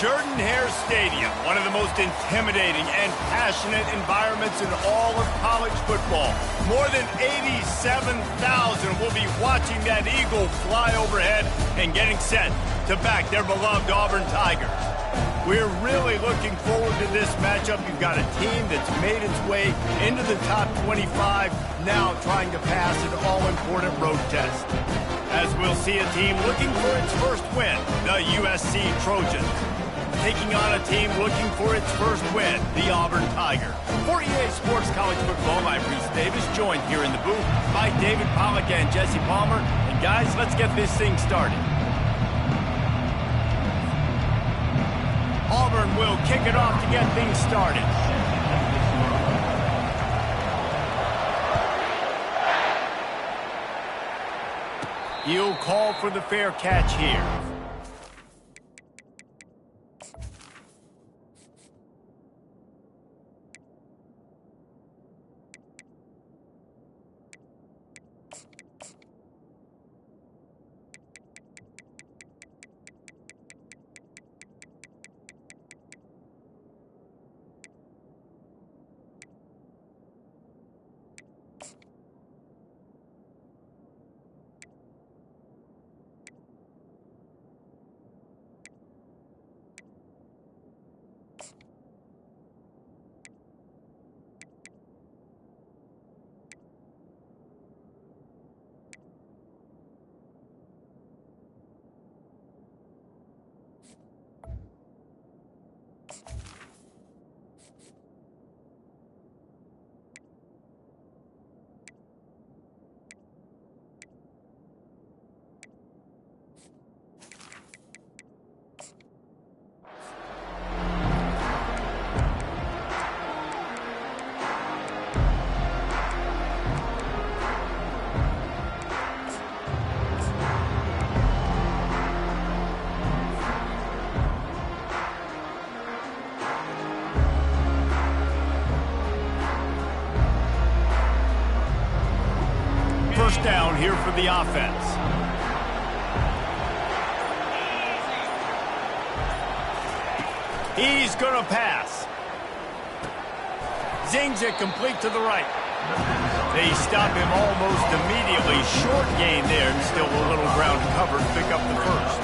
Jordan-Hare Stadium, one of the most intimidating and passionate environments in all of college football. More than 87,000 will be watching that eagle fly overhead and getting set to back their beloved Auburn Tigers. We're really looking forward to this matchup. You've got a team that's made its way into the top 25, now trying to pass an all-important road test. As we'll see a team looking for its first win, the USC Trojans, taking on a team looking for its first win, the Auburn Tigers. For EA Sports College Football, I'm Reese Davis, joined here in the booth by David Pollack and Jesse Palmer. And guys, let's get this thing started. Auburn will kick it off to get things started. He'll call for the fair catch here. First down here for the offense. He's going to pass. Zings it complete to the right. They stop him almost immediately. Short gain there, and still a little ground to cover to pick up the first.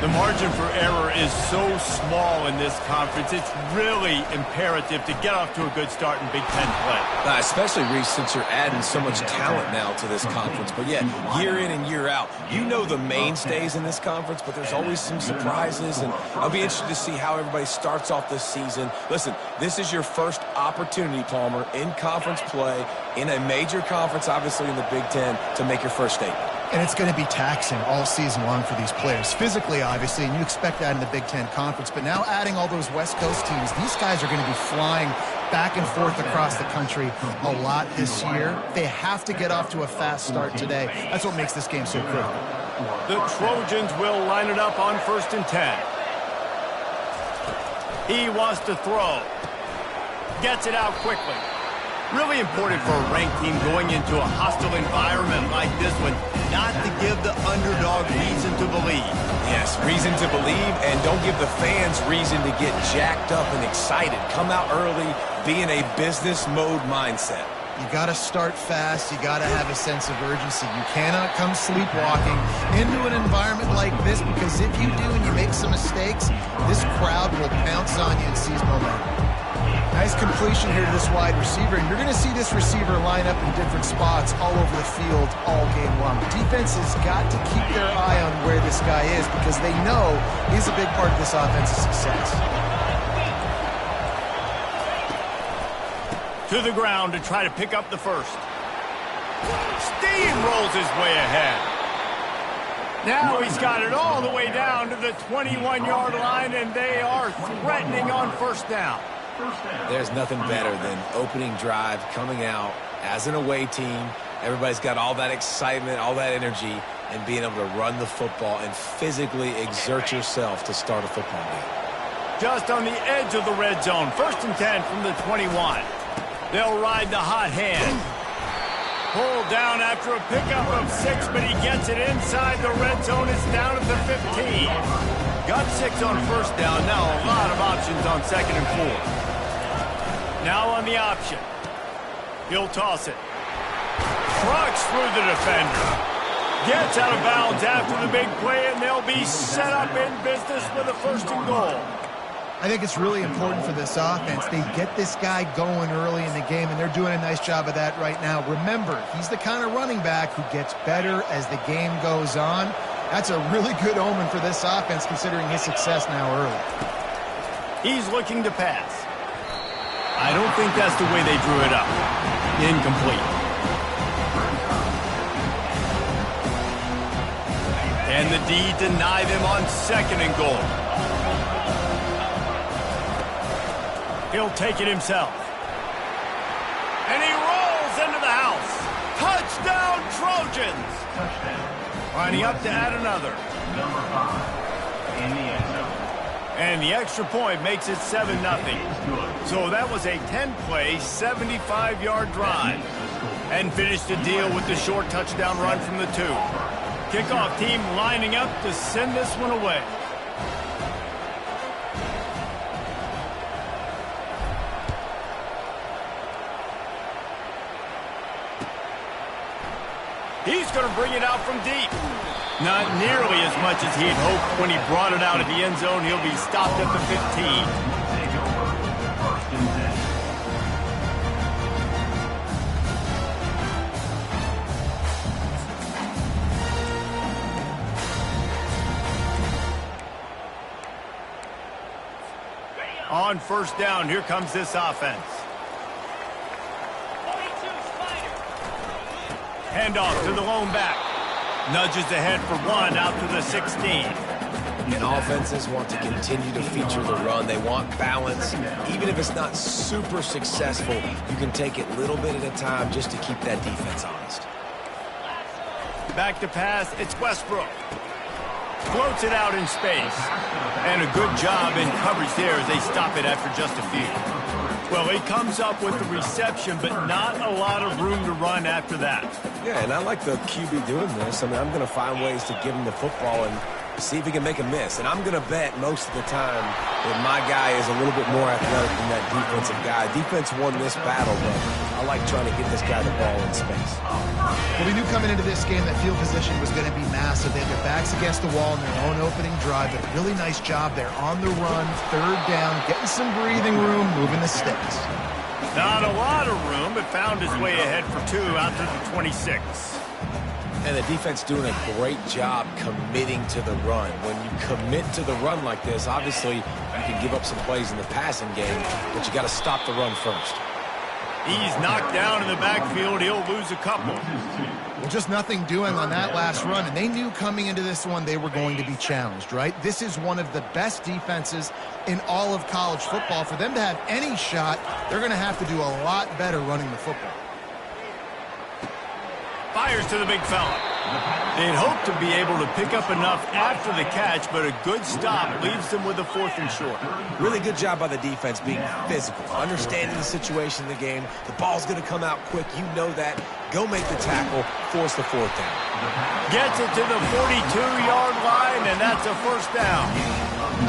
The margin for error is so small in this conference. It's really imperative to get off to a good start in Big Ten play. Especially, Reese, since you're adding so much talent now to this conference. But, yeah, year in and year out, you know the mainstays in this conference, but there's always some surprises. And I'll be interested to see how everybody starts off this season. Listen, this is your first opportunity, Palmer, in conference play, in a major conference, obviously in the Big Ten, to make your first statement. And it's going to be taxing all season long for these players. Physically, obviously, and you expect that in the Big Ten Conference. But now adding all those West Coast teams, these guys are going to be flying back and forth across the country a lot this year. They have to get off to a fast start today. That's what makes this game so critical. The Trojans will line it up on 1st and 10. He wants to throw. Gets it out quickly. Really important for a ranked team going into a hostile environment like this one, not to give the underdog reason to believe. Yes, reason to believe, and don't give the fans reason to get jacked up and excited. Come out early, be in a business mode mindset. You got to start fast. You got to have a sense of urgency. You cannot come sleepwalking into an environment like this, because if you do and you make some mistakes, this crowd will pounce on you and seize momentum. Nice completion here to this wide receiver, and you're going to see this receiver line up in different spots all over the field all game long. Defense has got to keep their eye on where this guy is, because they know he's a big part of this offense's success. To the ground to try to pick up the first. Steamrolls his way ahead. Now he's got it all the way down to the 21-yard line, and they are threatening on 1st down. There's nothing better than opening drive, coming out as an away team. Everybody's got all that excitement, all that energy, and being able to run the football and physically exert yourself to start a football game. Just on the edge of the red zone. 1st and 10 from the 21. They'll ride the hot hand. Pulled down after a pickup of 6, but he gets it inside the red zone. It's down at the 15. Got 6 on first down. Now a lot of options on 2nd and 4. Now on the option. He'll toss it. Trucks through the defender. Gets out of bounds after the big play, and they'll be set up in business with a 1st and goal. I think it's really important for this offense. They get this guy going early in the game, and they're doing a nice job of that right now. Remember, he's the kind of running back who gets better as the game goes on. That's a really good omen for this offense, considering his success now early. He's looking to pass. I don't think that's the way they drew it up. Incomplete. And the D deny them on 2nd and goal. He'll take it himself. And he rolls into the house. Touchdown, Trojans! Lining up to add another. Number 5 in the end zone. And the extra point makes it 7-0. So that was a 10-play, 75-yard drive. And finished the deal with the short touchdown run from the 2. Kickoff team lining up to send this one away. He's going to bring it out from deep. Not nearly as much as he had hoped when he brought it out of the end zone. He'll be stopped at the 15. Take over. 1st and 10. On 1st down, here comes this offense. Handoff to the lone back. Nudges ahead for 1 out to the 16. And offenses want to continue to feature the run. They want balance. Even if it's not super successful, you can take it little bit at a time just to keep that defense honest. Back to pass, it's Westbrook. Floats it out in space. And a good job in coverage there as they stop it after just a few. Well, he comes up with the reception, but not a lot of room to run after that. Yeah, and I like the QB doing this. I mean, I'm going to find ways to give him the football and see if he can make a miss. And I'm going to bet most of the time that my guy is a little bit more athletic than that defensive guy. Defense won this battle, but I like trying to get this guy the ball in space. Well, we knew coming into this game that field position was going to be massive. They had their backs against the wall in their own opening drive. Did a really nice job there on the run, 3rd down, getting some breathing room, moving the sticks. Not a lot of room, but found his way ahead for 2 out to the 26. And the defense doing a great job committing to the run. When you commit to the run like this, obviously you can give up some plays in the passing game, but you got to stop the run first. He's knocked down in the backfield. He'll lose a couple. Well, just nothing doing on that last run, and they knew coming into this one they were going to be challenged, right? This is one of the best defenses in all of college football. For them to have any shot, they're going to have to do a lot better running the football. Fires to the big fella. They'd hoped to be able to pick up enough after the catch, but a good stop leaves them with a 4th and short. Really good job by the defense being physical, understanding the situation in the game. The ball's going to come out quick. You know that. Go make the tackle, force the 4th down. Gets it to the 42-yard line, and that's a 1st down.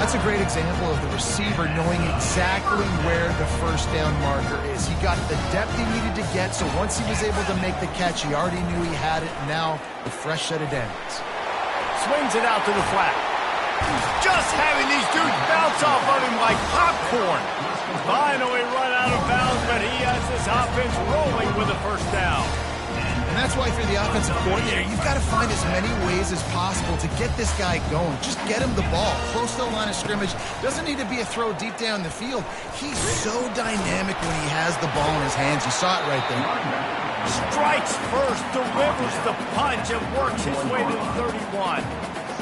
That's a great example of the receiver knowing exactly where the 1st down marker is. He got the depth he needed to get, so once he was able to make the catch, he already knew he had it. Now, a fresh set of downs. Swings it out to the flat. Just having these dudes bounce off of him like popcorn. Finally run out of bounds, but he has this offense rolling with a 1st down. And that's why for the offensive coordinator, you've got to find as many ways as possible to get this guy going. Just get him the ball. Close to the line of scrimmage. Doesn't need to be a throw deep down the field. He's so dynamic when he has the ball in his hands. You saw it right there. Strikes first, delivers the punch, and works his way to the 31.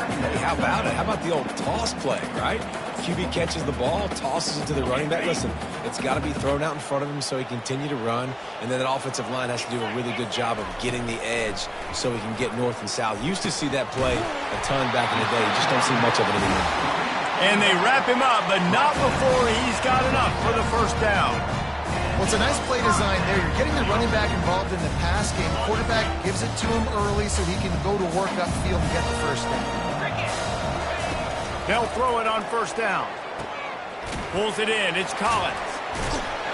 Hey, how about it? How about the old toss play, right? QB catches the ball, tosses it to the running back. Listen, it's got to be thrown out in front of him so he can continue to run. And then that offensive line has to do a really good job of getting the edge so he can get north and south. Used to see that play a ton back in the day. You just don't see much of it anymore. And they wrap him up, but not before he's got enough for the 1st down. Well, it's a nice play design there. You're getting the running back involved in the pass game. Quarterback gives it to him early so he can go to work upfield and get the 1st down. They'll throw it on first down. Pulls it in. It's Collins.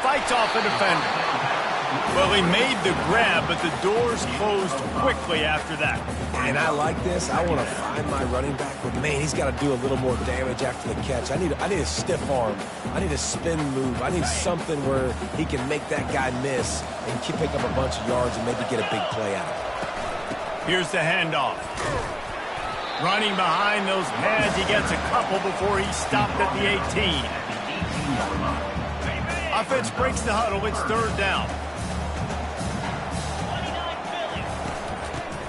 Fights off a defender. Well, he made the grab, but the doors closed quickly after that. And I like this. I want to find my running back, but man, he's got to do a little more damage after the catch. I need a stiff arm. I need a spin move. I need something where he can make that guy miss and pick up a bunch of yards and maybe get a big play out of it. Here's the handoff. Running behind those pads, he gets a couple before he stopped at the 18. Offense breaks the huddle. It's third down.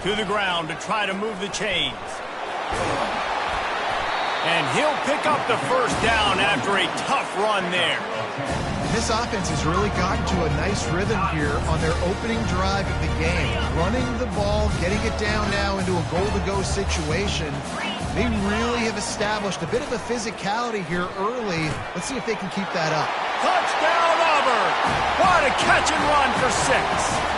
To the ground to try to move the chains. And he'll pick up the first down after a tough run there. This offense has really gotten to a nice rhythm here on their opening drive of the game. Running the ball, getting it down now into a goal-to-go situation. They really have established a bit of a physicality here early. Let's see if they can keep that up. Touchdown, Auburn! What a catch and run for 6.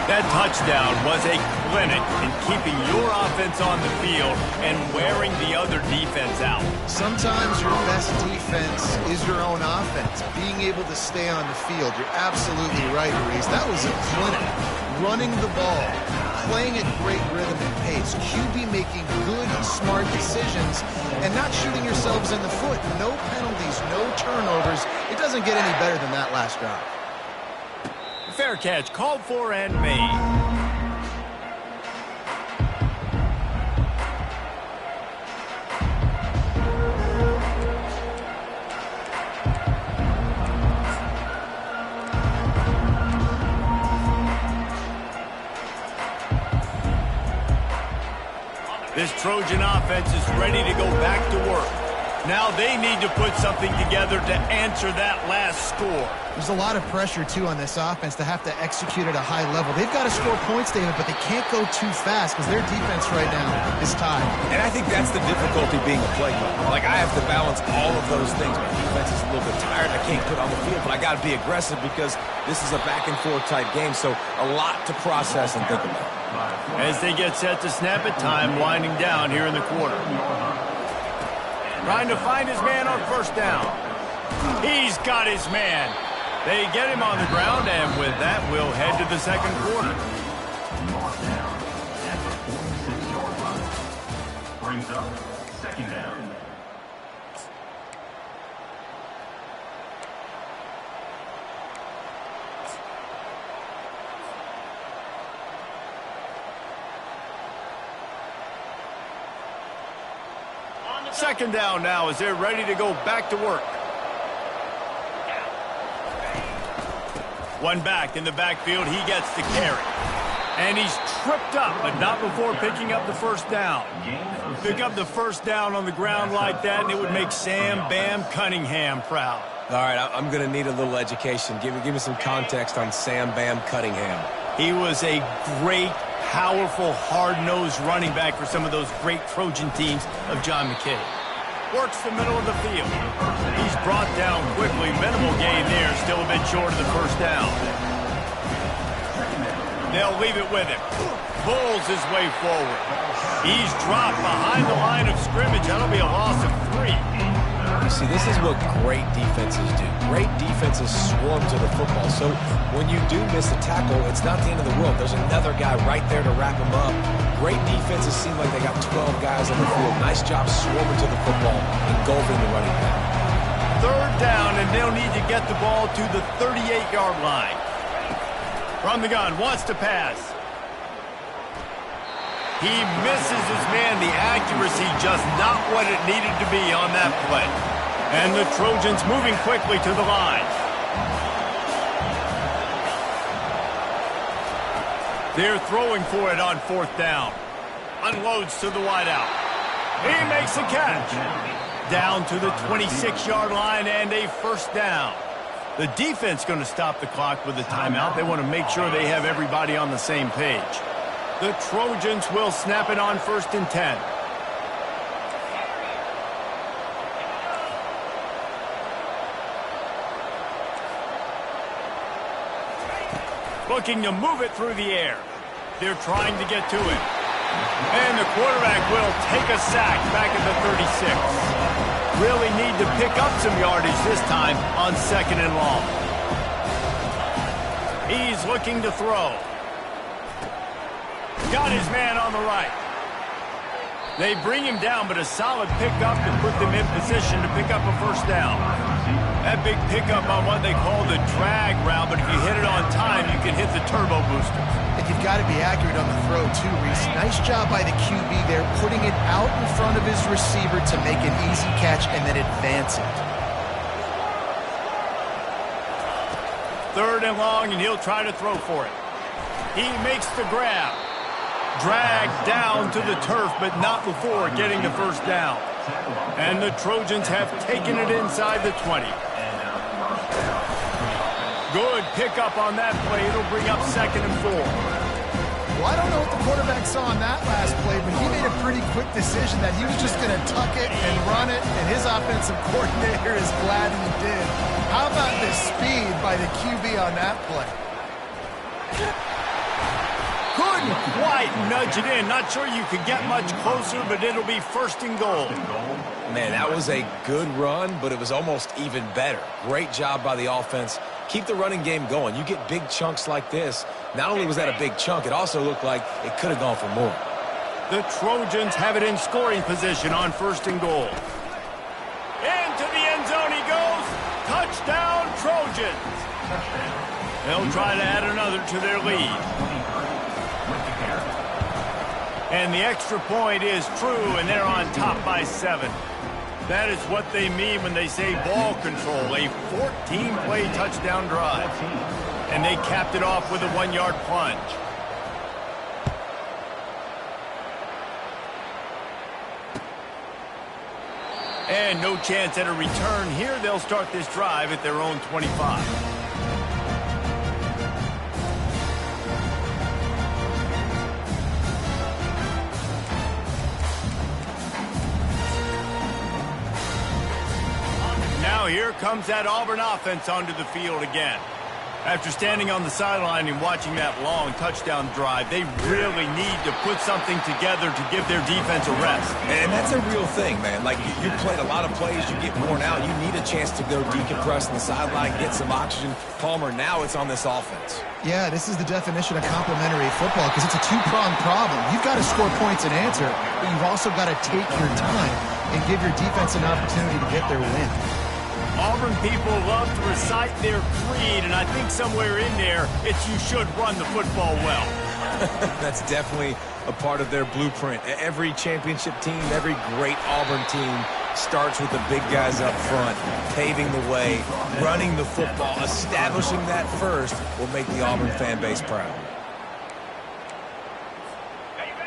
That touchdown was a clinic in keeping your offense on the field and wearing the other defense out. Sometimes your best defense is your own offense, being able to stay on the field. You're absolutely right, Reese. That was a clinic. Running the ball, playing at great rhythm and pace, QB making good, smart decisions, and not shooting yourselves in the foot. No penalties, no turnovers. It doesn't get any better than that last drive. Fair catch, called for and made. This Trojan offense is ready to go back to work. Now they need to put something together to answer that last score. There's a lot of pressure, too, on this offense to have to execute at a high level. They've got to score points, David, but they can't go too fast because their defense right now is tied. And I think that's the difficulty being a play caller. Like, I have to balance all of those things. My defense is a little bit tired. I can't put on the field, but I got to be aggressive because this is a back-and-forth type game, so a lot to process and think about. As they get set to snap it, time winding down here in the quarter. Trying to find his man on first down. He's got his man. They get him on the ground, and with that, we'll head to the second quarter. Brings up second down. Second down now as they're ready to go back to work. One back in the backfield, he gets the carry. And he's tripped up, but not before picking up the first down. Pick up the first down on the ground like that, and it would make Sam Bam Cunningham proud. All right, I'm going to need a little education. Give me some context on Sam Bam Cunningham. He was a great, powerful, hard-nosed running back for some of those great Trojan teams of John McKay. Works the middle of the field. He's brought down quickly. Minimal gain there, still a bit short of the first down. They'll leave it with him. Pulls his way forward. He's dropped behind the line of scrimmage. That'll be a loss of 3. You see, this is what great defenses do. Great defenses swarm to the football. So when you do miss a tackle, it's not the end of the world. There's another guy right there to wrap him up. Great defenses seem like they got 12 guys on the field. Nice job swarming to the football, engulfing the running back. Third down, and they'll need to get the ball to the 38-yard line. From the gun, wants to pass. He misses his man. The accuracy just not what it needed to be on that play. And the Trojans moving quickly to the line. They're throwing for it on fourth down. Unloads to the wideout. He makes a catch. Down to the 26-yard line and a first down. The defense going to stop the clock with a timeout. They want to make sure they have everybody on the same page. The Trojans will snap it on 1st and 10. Looking to move it through the air. They're trying to get to it. And the quarterback will take a sack back at the 36. Really need to pick up some yardage this time on 2nd and long. He's looking to throw. Got his man on the right. They bring him down, but a solid pickup to put them in position to pick up a first down. That big pickup on what they call the drag route, but if you hit it on time, you can hit the turbo boosters. And you've got to be accurate on the throw, too, Reese. Nice job by the QB there, putting it out in front of his receiver to make an easy catch and then advance it. 3rd and long, and he'll try to throw for it. He makes the grab. Dragged down to the turf, but not before getting the first down. And the Trojans have taken it inside the 20. Good pickup on that play. It'll bring up 2nd and 4. Well, I don't know what the quarterback saw on that last play, but he made a pretty quick decision that he was just going to tuck it and run it, and his offensive coordinator is glad he did. How about the speed by the QB on that play? Couldn't quite nudge it in. Not sure you could get much closer, but it'll be 1st and goal. Man, that was a good run, but it was almost even better. Great job by the offense. Keep the running game going. You get big chunks like this. Not only was that a big chunk, it also looked like it could have gone for more. The Trojans have it in scoring position on 1st and goal. Into the end zone he goes. Touchdown, Trojans. They'll try to add another to their lead. And the extra point is true, and they're on top by 7. That is what they mean when they say ball control, a 14-play touchdown drive. And they capped it off with a 1-yard plunge. And no chance at a return here. They'll start this drive at their own 25. Now here comes that Auburn offense onto the field again. After standing on the sideline and watching that long touchdown drive, they really need to put something together to give their defense a rest. And that's a real thing, man. Like, you played a lot of plays, you get worn out, you need a chance to go decompress on the sideline, get some oxygen. Palmer, now it's on this offense. Yeah, this is the definition of complementary football because it's a two-pronged problem. You've got to score points and answer, but you've also got to take your time and give your defense an opportunity to get their win. Auburn people love to recite their creed, and I think somewhere in there, it's you should run the football well. That's definitely a part of their blueprint. Every championship team, every great Auburn team starts with the big guys up front, paving the way, running the football. Establishing that first will make the Auburn fan base proud.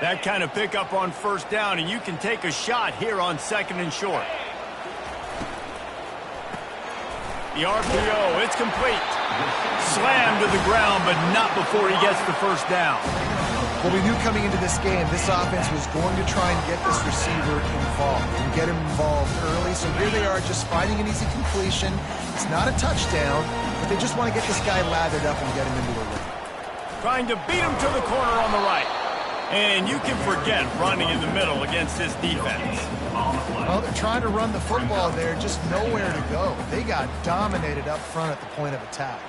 That kind of pickup on 1st down, and you can take a shot here on 2nd and short. The RPO, it's complete. Slammed to the ground, but not before he gets the first down. Well, we knew coming into this game, this offense was going to try and get this receiver involved and get him involved early. So here they are just finding an easy completion. It's not a touchdown, but they just want to get this guy lathered up and get him into a rhythm. Trying to beat him to the corner on the right. And you can forget running in the middle against this defense. Well, they're trying to run the football there, just nowhere to go. They got dominated up front at the point of attack.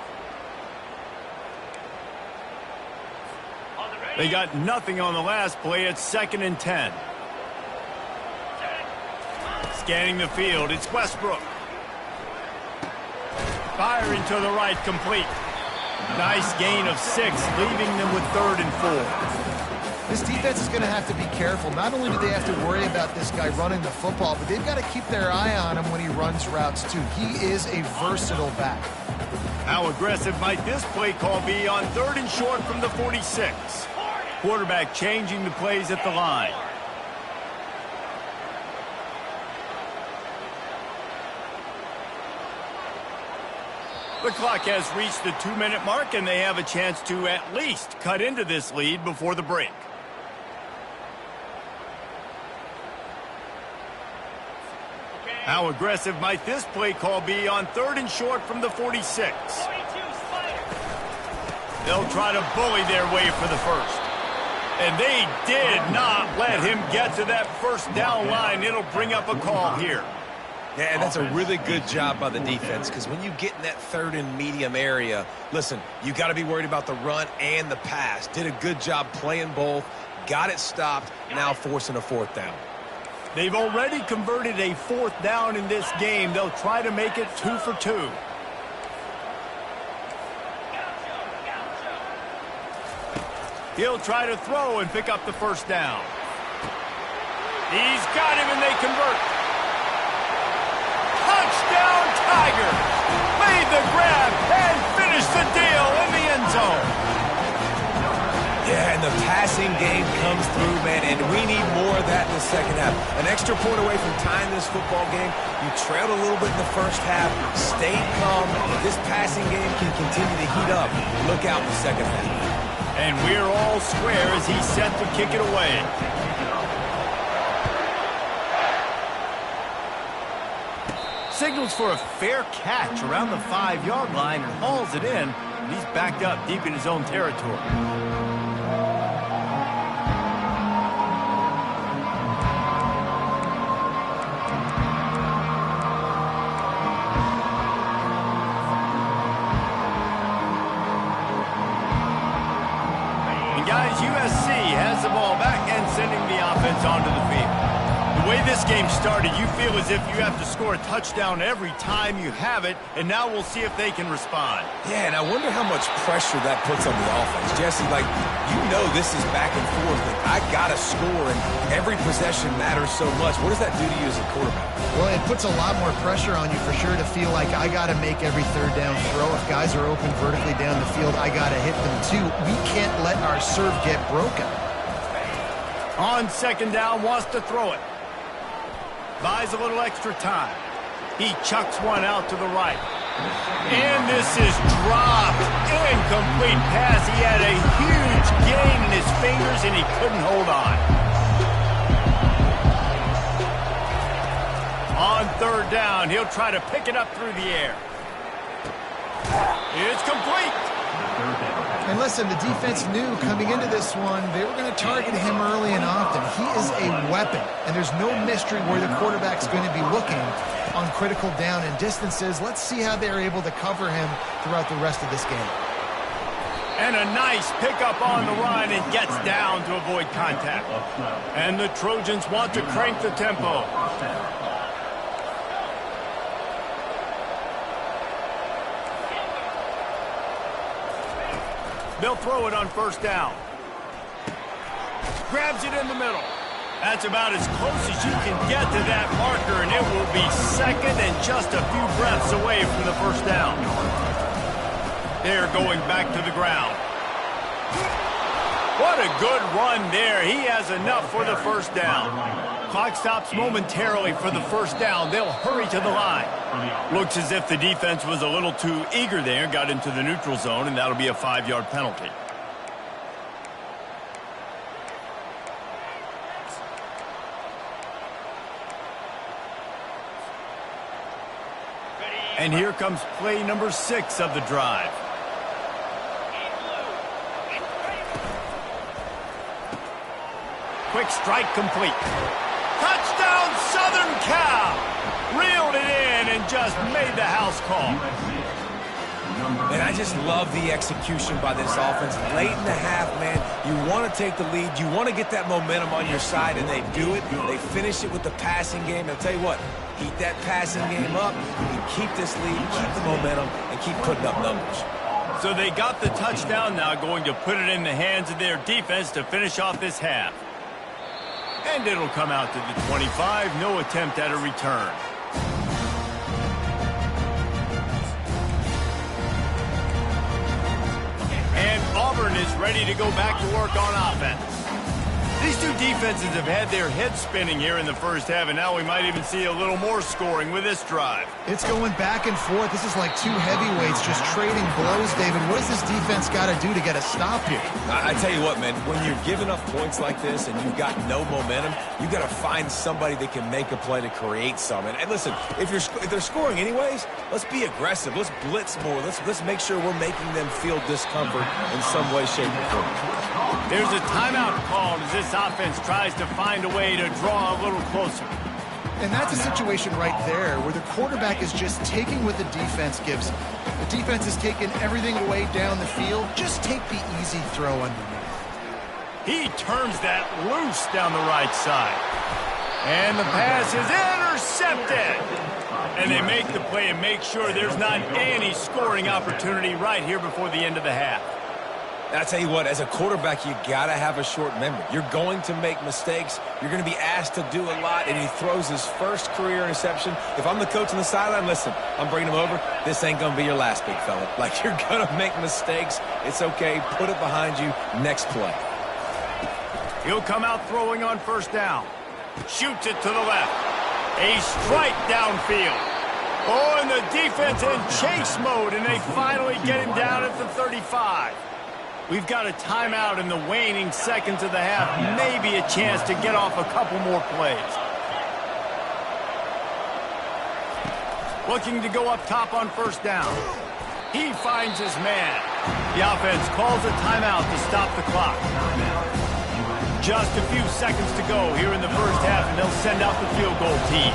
They got nothing on the last play. It's 2nd and 10. Scanning the field, it's Westbrook. Firing to the right, complete. Nice gain of 6, leaving them with 3rd and 4. This defense is going to have to be careful. Not only do they have to worry about this guy running the football, but they've got to keep their eye on him when he runs routes, too. He is a versatile back. How aggressive might this play call be on 3rd and short from the 46? Quarterback changing the plays at the line. The clock has reached the 2-minute mark, and they have a chance to at least cut into this lead before the break. How aggressive might this play call be on 3rd and short from the 46? They'll try to bully their way for the first. And they did not let him get to that first down line. It'll bring up a call here. Yeah, and that's a really good job by the defense, because when you get in that third and medium area, listen, you got to be worried about the run and the pass. Did a good job playing both, got it stopped, now forcing a fourth down. They've already converted a fourth down in this game. They'll try to make it 2 for 2. He'll try to throw and pick up the first down. He's got him, and they convert. Touchdown, Tigers! Made the grab and finished the deal in the end zone. Yeah, and the passing game comes through, man, and we need more of that in the second half. An extra point away from tying this football game. You trailed a little bit in the first half, stayed calm. If this passing game can continue to heat up, look out in the second half. And we're all square as he's set to kick it away. Signals for a fair catch around the 5-yard line and hauls it in. He's backed up deep in his own territory. And guys, USC has the ball back and sending the offense onto the field. The way this game started, you feel as if you have to score a touchdown every time you have it, and now we'll see if they can respond. Yeah, and I wonder how much pressure that puts on the offense. Jesse, like, you know this is back and forth, and I got to score, and every possession matters so much. What does that do to you as a quarterback? Well, it puts a lot more pressure on you for sure to feel like I got to make every third down throw. If guys are open vertically down the field, I got to hit them too. We can't let our serve get broken. On second down, wants to throw it. Buys a little extra time. He chucks one out to the right. And this is dropped. Incomplete pass. He had a huge gain in his fingers, and he couldn't hold on. On third down, he'll try to pick it up through the air. It's complete. And listen, the defense knew coming into this one, they were going to target him early and often. He is a weapon, and there's no mystery where the quarterback's going to be looking on critical down and distances. Let's see how they're able to cover him throughout the rest of this game. And a nice pickup on the run, and gets down to avoid contact. And the Trojans want to crank the tempo. They'll throw it on first down. Grabs it in the middle. That's about as close as you can get to that marker, and it will be second and just a few breaths away from the first down. They're going back to the ground. What a good run there. He has enough for the first down. Clock stops momentarily for the first down. They'll hurry to the line. Looks as if the defense was a little too eager there, got into the neutral zone, and that'll be a 5-yard penalty. And here comes play number 6 of the drive. Quick strike complete. Touchdown, Southern Cal! Reeled it in and just made the house call. And I just love the execution by this offense. Late in the half, man, you want to take the lead. You want to get that momentum on your side, and they do it. They finish it with the passing game. I'll tell you what, heat that passing game up. You keep this lead, keep the momentum, and keep putting up numbers. So they got the touchdown now, going to put it in the hands of their defense to finish off this half. And it'll come out to the 25. No attempt at a return. And Auburn is ready to go back to work on offense. The These two defenses have had their heads spinning here in the first half, and now we might even see a little more scoring with this drive. It's going back and forth. This is like two heavyweights just trading blows, David. What does this defense got to do to get a stop here? I tell you what, man, when you're giving up points like this and you've got no momentum, you got to find somebody that can make a play to create some. And listen, if they're scoring anyways, let's be aggressive. Let's blitz more. Let's make sure we're making them feel discomfort in some way, shape, or form. There's a timeout called as this offense tries to find a way to draw a little closer. And that's a situation right there where the quarterback is just taking what the defense gives him. The defense is taking everything away down the field. Just take the easy throw underneath. He turns that loose down the right side. And the pass is intercepted. And they make the play and make sure there's not any scoring opportunity right here before the end of the half. I'll tell you what, as a quarterback, you got to have a short memory. You're going to make mistakes. You're going to be asked to do a lot, and he throws his first career interception. If I'm the coach on the sideline, listen, I'm bringing him over. This ain't going to be your last, big fella. Like, you're going to make mistakes. It's okay. Put it behind you. Next play. He'll come out throwing on first down. Shoots it to the left. A strike downfield. Oh, and the defense in chase mode, and they finally get him down at the 35. We've got a timeout in the waning seconds of the half. Maybe a chance to get off a couple more plays. Looking to go up top on first down. He finds his man. The offense calls a timeout to stop the clock. Just a few seconds to go here in the first half, and they'll send out the field goal team.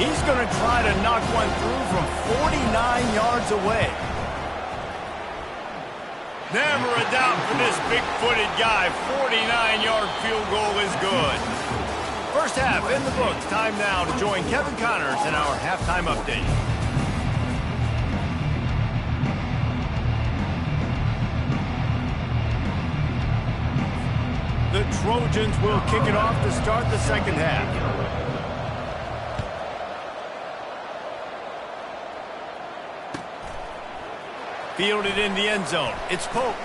He's going to try to knock one through from 49 yards away. Never a doubt for this big-footed guy. 49-yard field goal is good. First half in the books. Time now to join Kevin Connors in our halftime update. The Trojans will kick it off to start the second half. Fielded in the end zone. It's Pope.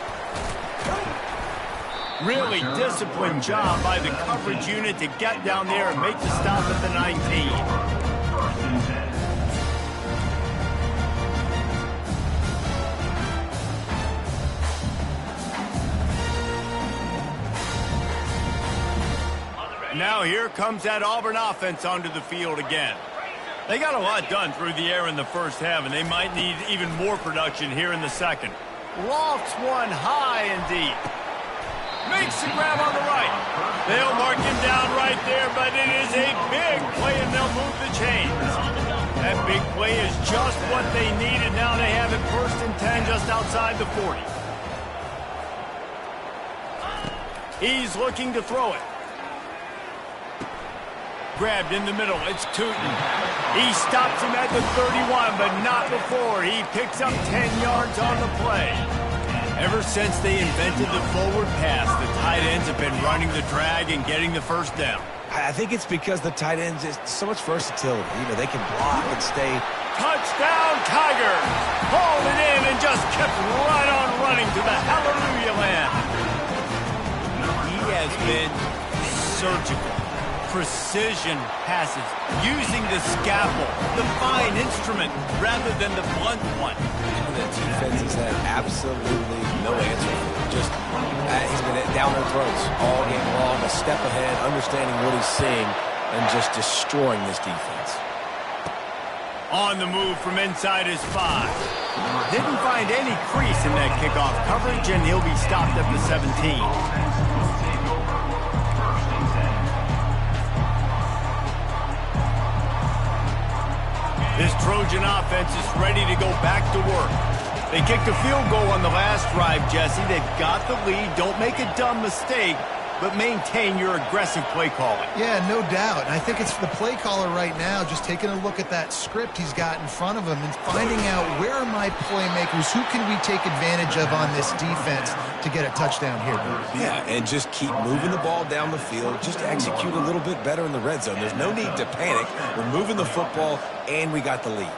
Really disciplined job by the coverage unit to get down there and make the stop at the 19. Now here comes that Auburn offense onto the field again. They got a lot done through the air in the first half, and they might need even more production here in the second. Lofts one high and deep. Makes the grab on the right. They'll mark him down right there, but it is a big play, and they'll move the chains. That big play is just what they needed. Now they have it 1st and 10 just outside the 40. He's looking to throw it. Grabbed in the middle. It's Tootin. He stops him at the 31, but not before. He picks up 10 yards on the play. Ever since they invented the forward pass, the tight ends have been running the drag and getting the first down. I think it's because the tight ends is so much versatility. You know, they can block and stay. Touchdown, Tigers! Hauled it in and just kept right on running to the hallelujah land. He has been surgical. Precision passes, using the scalpel, the fine instrument, rather than the blunt one. The defense has had absolutely no answer for it. Just, he's been down their throats all game long, a step ahead, understanding what he's seeing, and just destroying this defense. On the move from inside his 5. Didn't find any crease in that kickoff coverage, and he'll be stopped at the 17. This Trojan offense is ready to go back to work. They kicked a field goal on the last drive, Jesse. They've got the lead. Don't make a dumb mistake, but maintain your aggressive play calling. Yeah, no doubt. And I think it's the play caller right now just taking a look at that script he's got in front of him and finding out where are my playmakers, who can we take advantage of on this defense to get a touchdown here. Yeah, and just keep moving the ball down the field. Just execute a little bit better in the red zone. There's no need to panic. We're moving the football, and we got the lead.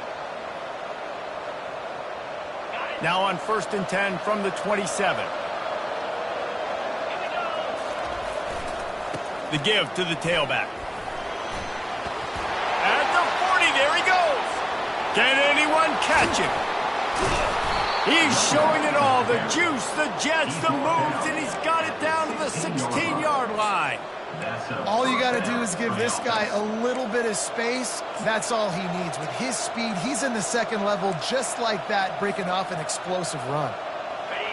Now on 1st and 10 from the 27. The give to the tailback. At the 40, there he goes. Can anyone catch him? He's showing it all, the juice, the jets, the moves, and he's got it down to the 16-yard line. All you got to do is give this guy a little bit of space. That's all he needs. With his speed, he's in the second level just like that, breaking off an explosive run.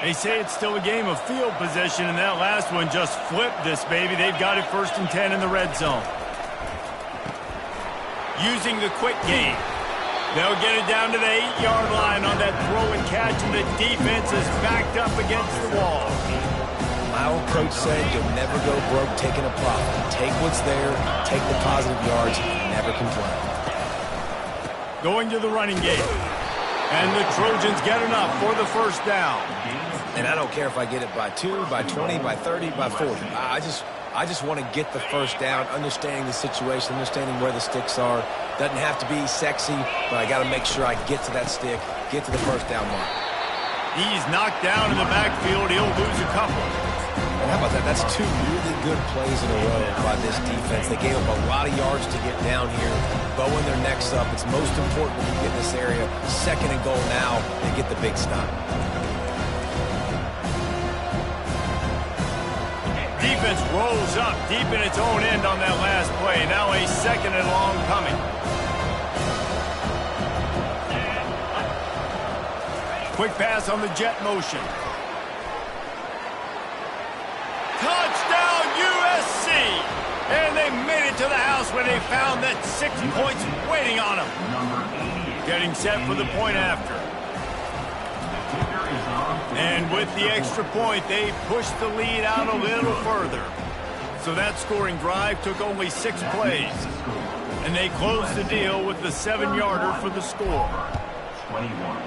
They say it's still a game of field position, and that last one just flipped this baby. They've got it 1st and 10 in the red zone. Using the quick game. They'll get it down to the 8-yard line on that throw and catch, and the defense is backed up against the wall. My old coach said you'll never go broke taking a profit. Take what's there, take the positive yards, never complain. Going to the running game. And the Trojans get enough for the 1st down. And I don't care if I get it by 2, by 20, by 30, by 40. I just want to get the 1st down, understanding the situation, understanding where the sticks are. Doesn't have to be sexy, but I got to make sure I get to that stick, get to the 1st down mark. He's knocked down in the backfield. He'll lose a couple. And how about that? That's 2 really good plays in a row by this defense. They gave up a lot of yards to get down here, bowing their necks up. It's most important when you get in this area. 2nd and goal now, they get the big stop. Defense rolls up deep in its own end on that last play. Now a 2nd and long coming. Quick pass on the jet motion. Touchdown USC! And they made it to the house when they found that 6 points waiting on them. Getting set for the point after. And with the extra point, they pushed the lead out a little further. So that scoring drive took only 6 plays. And they closed the deal with the 7-yarder for the score. 21.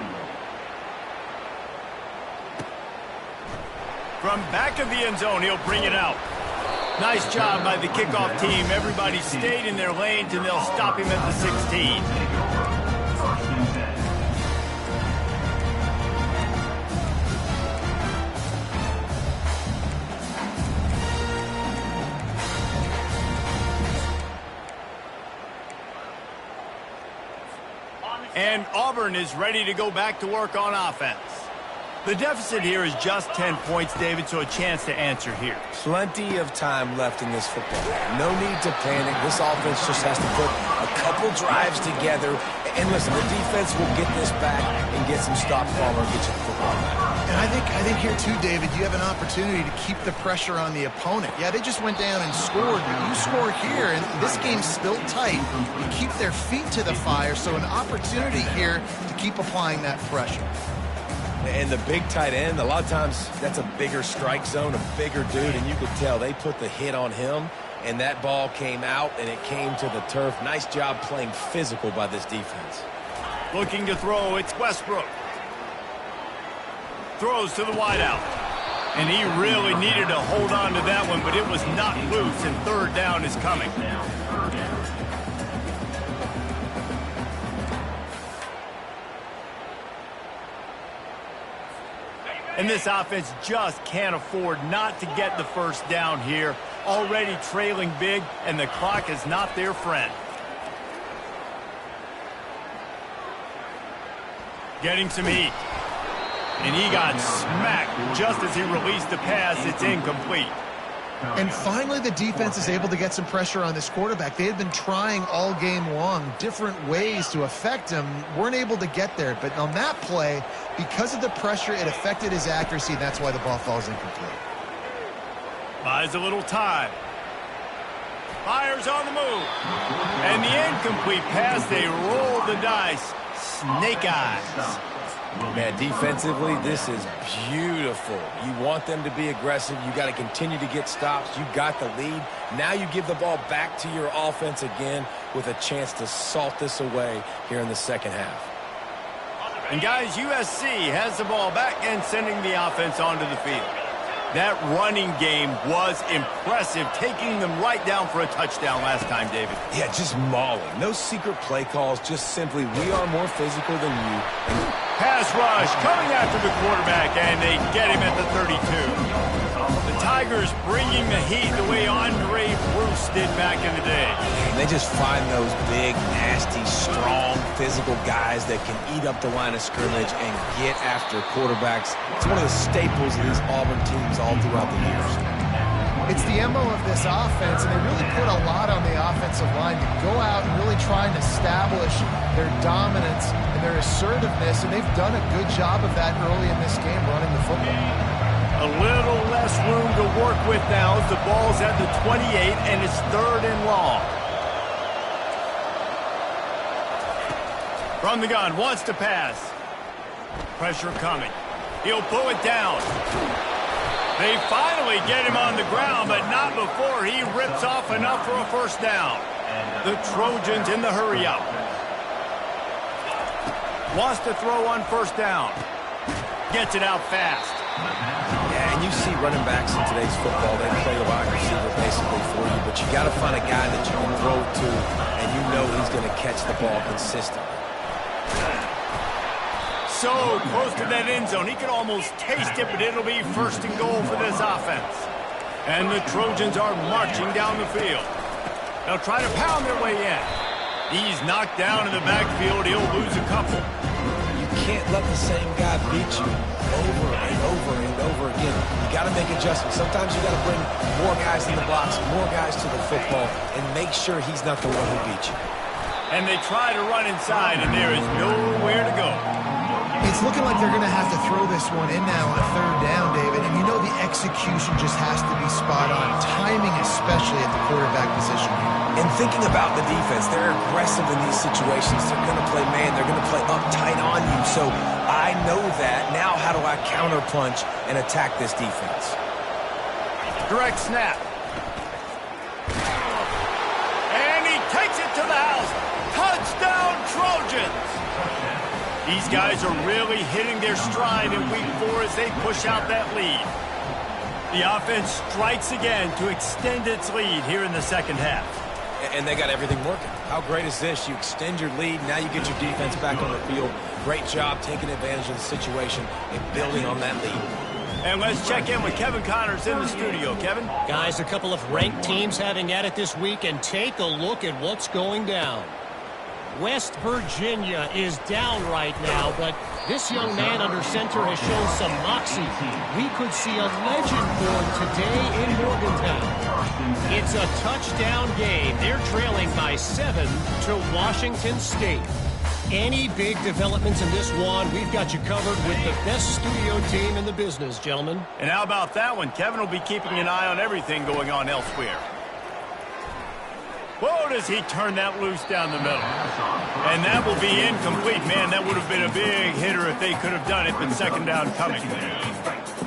From back of the end zone, he'll bring it out. Nice job by the kickoff team. Everybody stayed in their lanes, and they'll stop him at the 16. And Auburn is ready to go back to work on offense. The deficit here is just 10 points, David, so a chance to answer here. Plenty of time left in this football game. No need to panic. This offense just has to put a couple drives together. And listen, the defense will get this back and get some stop form or get you the football back. And I think here too, David, you have an opportunity to keep the pressure on the opponent. Yeah, they just went down and scored, but you score here, and this game's still tight. You keep their feet to the fire, so an opportunity here to keep applying that pressure. And the big tight end, a lot of times that's a bigger strike zone, a bigger dude, and you could tell they put the hit on him, and that ball came out, and it came to the turf. Nice job playing physical by this defense. Looking to throw, it's Westbrook. Throws to the wideout. And he really needed to hold on to that one, but it was not loose, and 3rd down is coming. And this offense just can't afford not to get the 1st down here. Already trailing big, and the clock is not their friend. Getting some heat. And he got smacked just as he released the pass. It's incomplete. And finally, the defense is able to get some pressure on this quarterback. They had been trying all game long different ways to affect him. Weren't able to get there. But on that play, because of the pressure, it affected his accuracy, and that's why the ball falls incomplete. Buys a little time. Fires on the move. And the incomplete pass, they roll the dice. Snake eyes. Man, defensively, this is beautiful. You want them to be aggressive. You got to continue to get stops. You got the lead. Now you give the ball back to your offense again with a chance to salt this away here in the 2nd half. And guys, USC has the ball back and sending the offense onto the field. That running game was impressive, taking them right down for a touchdown last time, David. Yeah, just mauling. No secret play calls, just simply, we are more physical than you. Pass rush coming after the quarterback, and they get him at the 32. The Tigers bringing the heat the way Andre Bruce did back in the day. And they just find those big, nasty, strong, physical guys that can eat up the line of scrimmage and get after quarterbacks. It's one of the staples of these Auburn teams all throughout the years. It's the MO of this offense, and they really put a lot on the offensive line to go out and really try and establish their dominance and their assertiveness, and they've done a good job of that early in this game running the football. A little less room to work with now as the ball's at the 28, and it's 3rd and long. From the gun, wants to pass. Pressure coming. He'll pull it down. They finally get him on the ground, but not before he rips off enough for a first down. The Trojans in the hurry-up. Wants to throw on first down. Gets it out fast. Yeah, and you see running backs in today's football, they play the wide receiver basically for you, but you got to find a guy that you can throw it to, and you know he's going to catch the ball consistently. So close to that end zone, he can almost taste it, but it'll be 1st and goal for this offense. And the Trojans are marching down the field. They'll try to pound their way in. He's knocked down in the backfield. He'll lose a couple. You can't let the same guy beat you over and over and over again. You got to make adjustments. Sometimes you got to bring more guys in the box, more guys to the football, and make sure he's not the one who beat you. And they try to run inside, and there is nowhere to go. It's looking like they're going to have to throw this one in now on 3rd down, David. And you know the execution just has to be spot on. Timing especially at the quarterback position here. And thinking about the defense, they're aggressive in these situations. They're going to play man. They're going to play uptight on you. So I know that. Now how do I counterpunch and attack this defense? Direct snap. And he takes it to the house. Touchdown, Trojans! These guys are really hitting their stride in week 4 as they push out that lead. The offense strikes again to extend its lead here in the second half. And they got everything working. How great is this? You extend your lead, now you get your defense back on the field. Great job taking advantage of the situation and building on that lead. And let's check in with Kevin Connors in the studio. Kevin? Guys, a couple of ranked teams having at it this week, and take a look at what's going down. West Virginia is down right now, but this young man under center has shown some moxie. We could see a legend born today in Morgantown. It's a touchdown game. They're trailing by 7 to Washington State. Any big developments in this one, we've got you covered with the best studio team in the business, gentlemen. And how about that one? Kevin will be keeping an eye on everything going on elsewhere. Whoa, does he turn that loose down the middle. And that will be incomplete. Man, that would have been a big hitter if they could have done it, but 2nd down coming.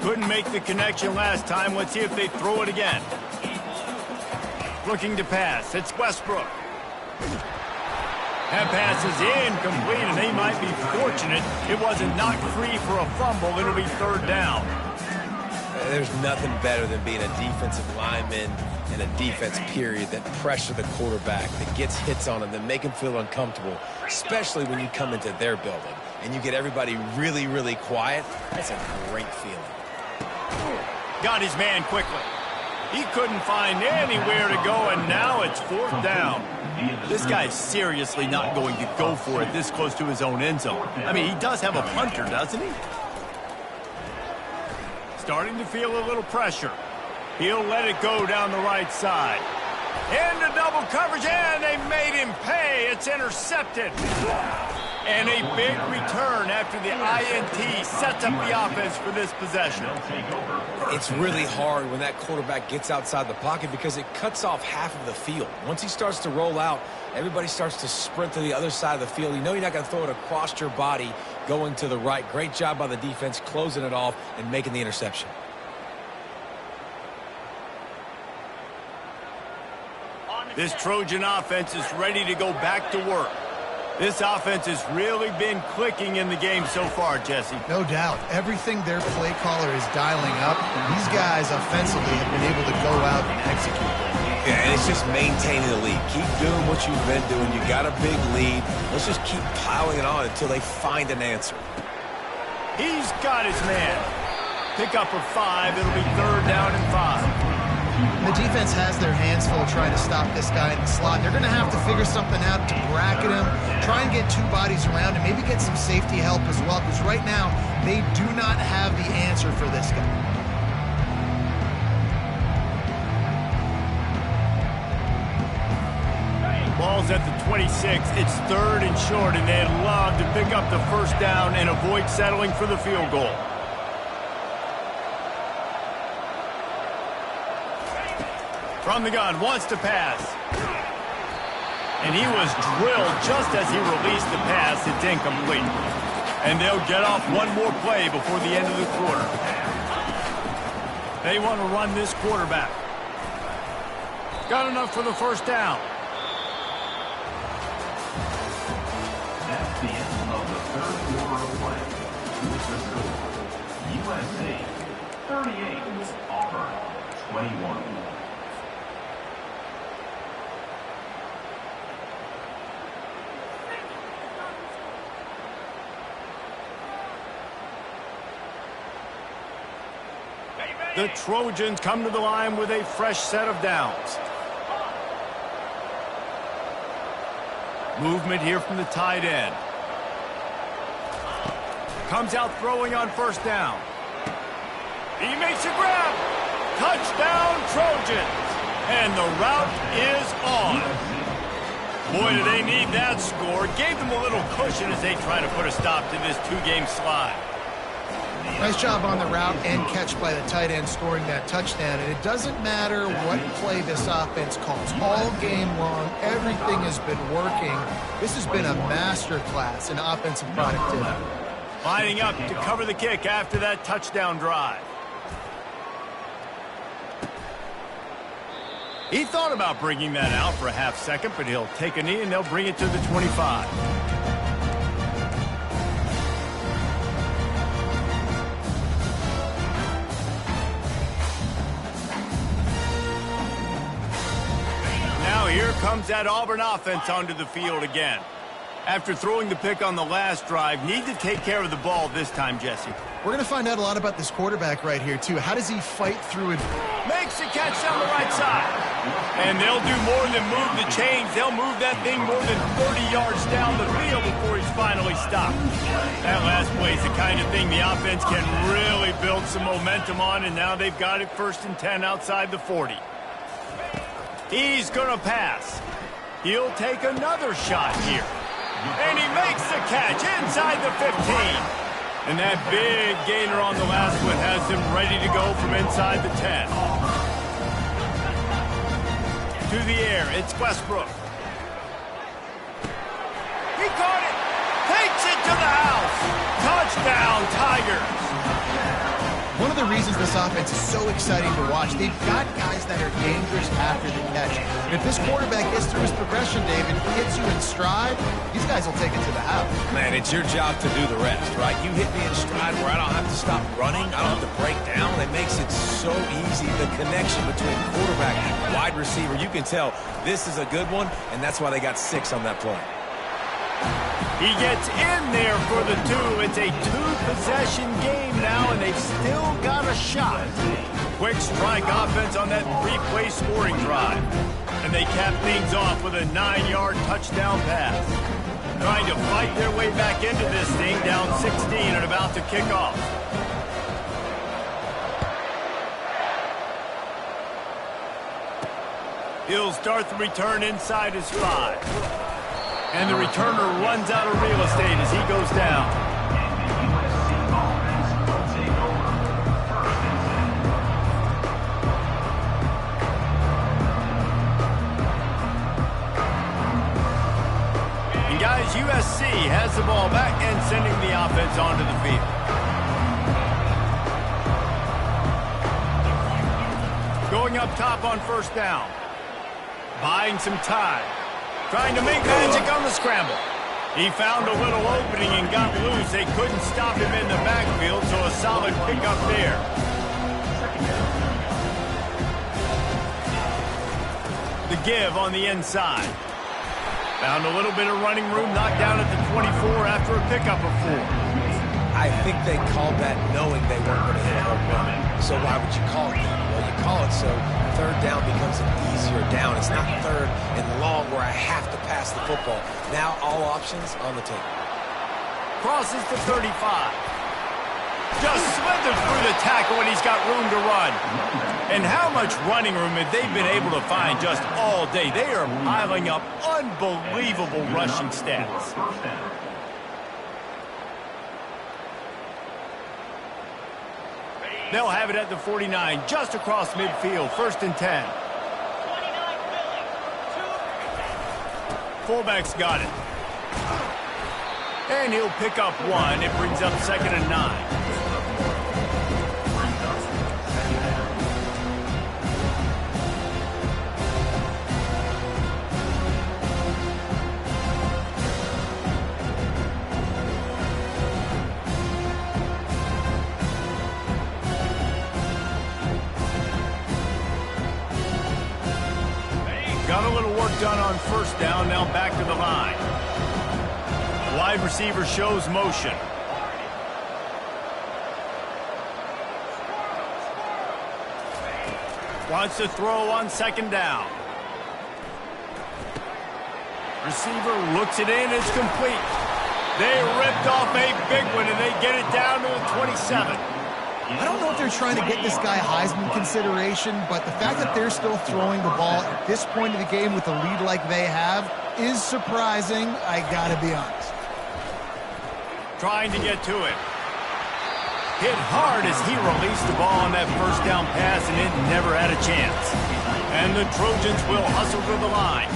Couldn't make the connection last time. Let's see if they throw it again. Looking to pass. It's Westbrook. That pass is incomplete, and they might be fortunate it wasn't knocked free for a fumble. It'll be 3rd down. There's nothing better than being a defensive lineman and a defense period that pressure the quarterback, that gets hits on him, that make him feel uncomfortable, especially when you come into their building and you get everybody really, really quiet. That's a great feeling. Got his man quickly. He couldn't find anywhere to go, and now it's 4th down. This guy's seriously not going to go for it this close to his own end zone. I mean, he does have a punter, doesn't he? Starting to feel a little pressure. He'll let it go down the right side. Into double coverage, and they made him pay. It's intercepted. And a big return after the INT sets up the offense for this possession. It's really hard when that quarterback gets outside the pocket because it cuts off half of the field. Once he starts to roll out, everybody starts to sprint to the other side of the field. You know you're not going to throw it across your body going to the right. Great job by the defense closing it off and making the interception. This Trojan offense is ready to go back to work. This offense has really been clicking in the game so far, Jesse. No doubt. Everything their play caller is dialing up, these guys offensively have been able to go out and execute. Yeah, and it's just maintaining the lead. Keep doing what you've been doing. You got a big lead. Let's just keep piling it on until they find an answer. He's got his man. Pick up of 5. It'll be 3rd down and 5. The defense has their hands full trying to stop this guy in the slot. They're going to have to figure something out to bracket him, try and get 2 bodies around him, maybe get some safety help as well, because right now they do not have the answer for this guy. Ball's at the 26. It's 3rd and short, and they'd love to pick up the 1st down and avoid settling for the field goal. From the gun, wants to pass. And he was drilled just as he released the pass. It's incomplete. And they'll get off one more play before the end of the quarter. They want to run this quarterback. Got enough for the 1st down. That's the end of the 3rd quarter of play. With the score, USA 38, Auburn 21. The Trojans come to the line with a fresh set of downs. Movement here from the tight end. Comes out throwing on 1st down. He makes a grab. Touchdown, Trojans. And the route is on. Boy, do they need that score. Gave them a little cushion as they try to put a stop to this 2-game slide. Nice job on the route and catch by the tight end scoring that touchdown. And it doesn't matter what play this offense calls. All game long, everything has been working. This has been a masterclass in offensive productivity. Lining up to cover the kick after that touchdown drive. He thought about bringing that out for a half second, but he'll take a knee and they'll bring it to the 25. Here comes that Auburn offense onto the field again. After throwing the pick on the last drive, need to take care of the ball this time, Jesse. We're going to find out a lot about this quarterback right here, too. How does he fight through it? Makes the catch down the right side. And they'll do more than move the chains. They'll move that thing more than 30 yards down the field before he's finally stopped. That last play is the kind of thing the offense can really build some momentum on, and now they've got it 1st and 10 outside the 40. He's going to pass. He'll take another shot here. And he makes the catch inside the 15. And that big gainer on the last one has him ready to go from inside the 10. To the air, it's Westbrook. He caught it. Takes it to the house. Touchdown, Tigers. One of the reasons this offense is so exciting to watch, they've got guys that are dangerous after the catch. And if this quarterback gets through his progression, David, hits you in stride, these guys will take it to the house. Man, it's your job to do the rest, right? You hit me in stride where I don't have to stop running. I don't have to break down. It makes it so easy. The connection between quarterback and wide receiver, you can tell this is a good one, and that's why they got 6 on that play. He gets in there for the 2. It's a 2-possession game now, and they've still got a shot. Quick strike offense on that 3-play scoring drive. And they cap things off with a 9-yard touchdown pass. Trying to fight their way back into this thing, down 16 and about to kick off. He'll start the return inside his 5. And the returner runs out of real estate as he goes down. And guys, USC has the ball back and sending the offense onto the field. Going up top on 1st down. Buying some time. Trying to make magic on the scramble. He found a little opening and got loose. They couldn't stop him in the backfield, so a solid pickup there. The give on the inside. Found a little bit of running room, knocked down at the 24 after a pickup of 4. I think they called that knowing they weren't going to hit a home run. So why would you call it that? Well, you call it so third down becomes an easier down. It's not third and long where I have to pass the football. Now all options on the table. Crosses the 35. Just slithers through the tackle when he's got room to run. And how much running room have they been able to find just all day? They are piling up unbelievable rushing stats. They'll have it at the 49, just across midfield, 1st and 10. Fullback's got it. And he'll pick up 1. It brings up 2nd and 9. Got a little work done on 1st down, now back to the line. Wide receiver shows motion. Wants to throw on 2nd down. Receiver looks it in, it's complete. They ripped off a big one, and they get it down to the 27. I don't know if they're trying to get this guy Heisman consideration, but the fact that they're still throwing the ball at this point of the game with a lead like they have is surprising, I gotta be honest. Trying to get to it. Hit hard as he released the ball on that 1st down pass, and it never had a chance. And the Trojans will hustle to the line.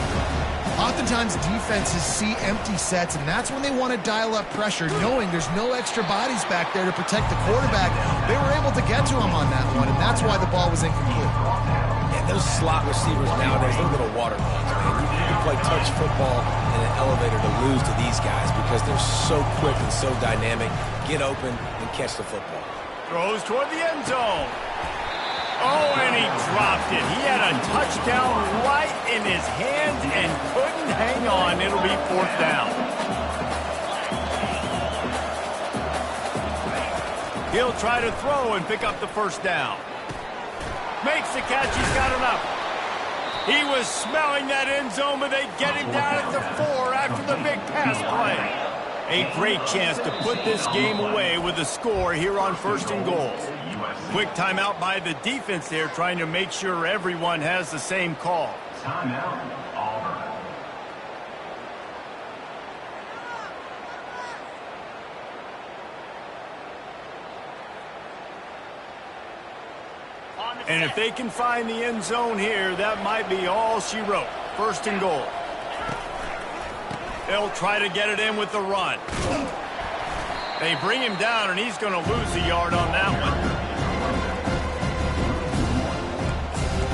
Oftentimes defenses see empty sets, and that's when they want to dial up pressure, knowing there's no extra bodies back there to protect the quarterback. They were able to get to him on that one, and that's why the ball was incomplete. Yeah, those slot receivers nowadays, they're little water dogs, man. You can play touch football in an elevator to lose to these guys because they're so quick and so dynamic. Get open and catch the football. Throws toward the end zone. Oh, and he dropped it. He had a touchdown right in his hands and couldn't hang on. It'll be 4th down. He'll try to throw and pick up the 1st down. Makes the catch. He's got enough. He was smelling that end zone, but they get him down at the 4 after the big pass play. A great chance to put this game away with a score here on 1st and goal. Quick timeout by the defense there, trying to make sure everyone has the same call. Timeout, Auburn. And if they can find the end zone here, that might be all she wrote. 1st and goal. They'll try to get it in with the run. They bring him down, and he's going to lose a yard on that one.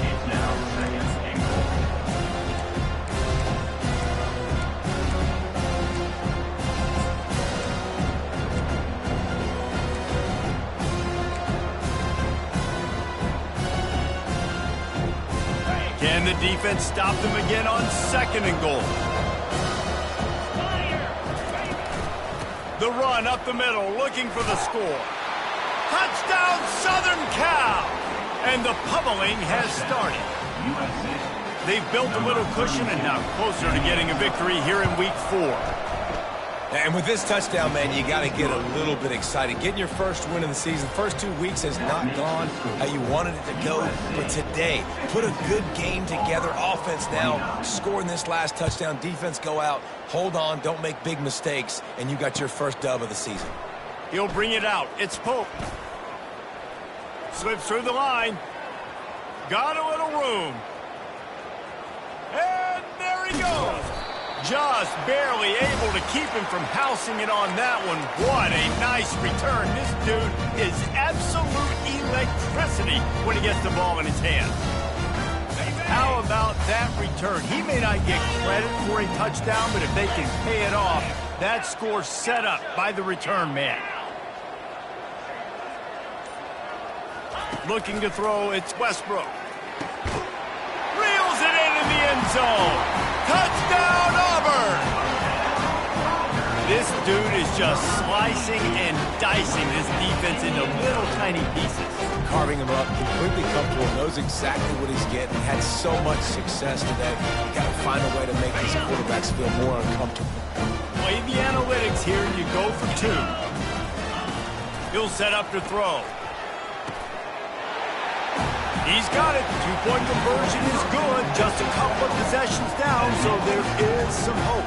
It's now 2nd and goal. Can the defense stop them again on 2nd and goal? The run up the middle, looking for the score. Touchdown, Southern Cal! And the pummeling has started. They've built a little cushion and now closer to getting a victory here in week 4. And with this touchdown, man, you got to get a little bit excited. Getting your first win of the season. First 2 weeks has not gone how you wanted it to go. But today, put a good game together. Offense now scoring this last touchdown. Defense go out, hold on, don't make big mistakes, and you got your first dub of the season. He'll bring it out. It's Pope. Slips through the line. Got a little room. And there he goes. Just barely able to keep him from housing it on that one. What a nice return. This dude is absolute electricity when he gets the ball in his hand. How about that return? He may not get credit for a touchdown, but if they can pay it off, That score set up by the return man. Looking to throw, it's Westbrook. Reels it in the end zone. Touchdown, Auburn! This dude is just slicing and dicing this defense into little tiny pieces. Carving him up, completely comfortable, knows exactly what he's getting. Had so much success today. You got to find a way to make these quarterbacks feel more uncomfortable. Play the analytics here, and you go for two. He'll set up to throw. He's got it. Two-point conversion is good. Just a couple of possessions down, so there is some hope.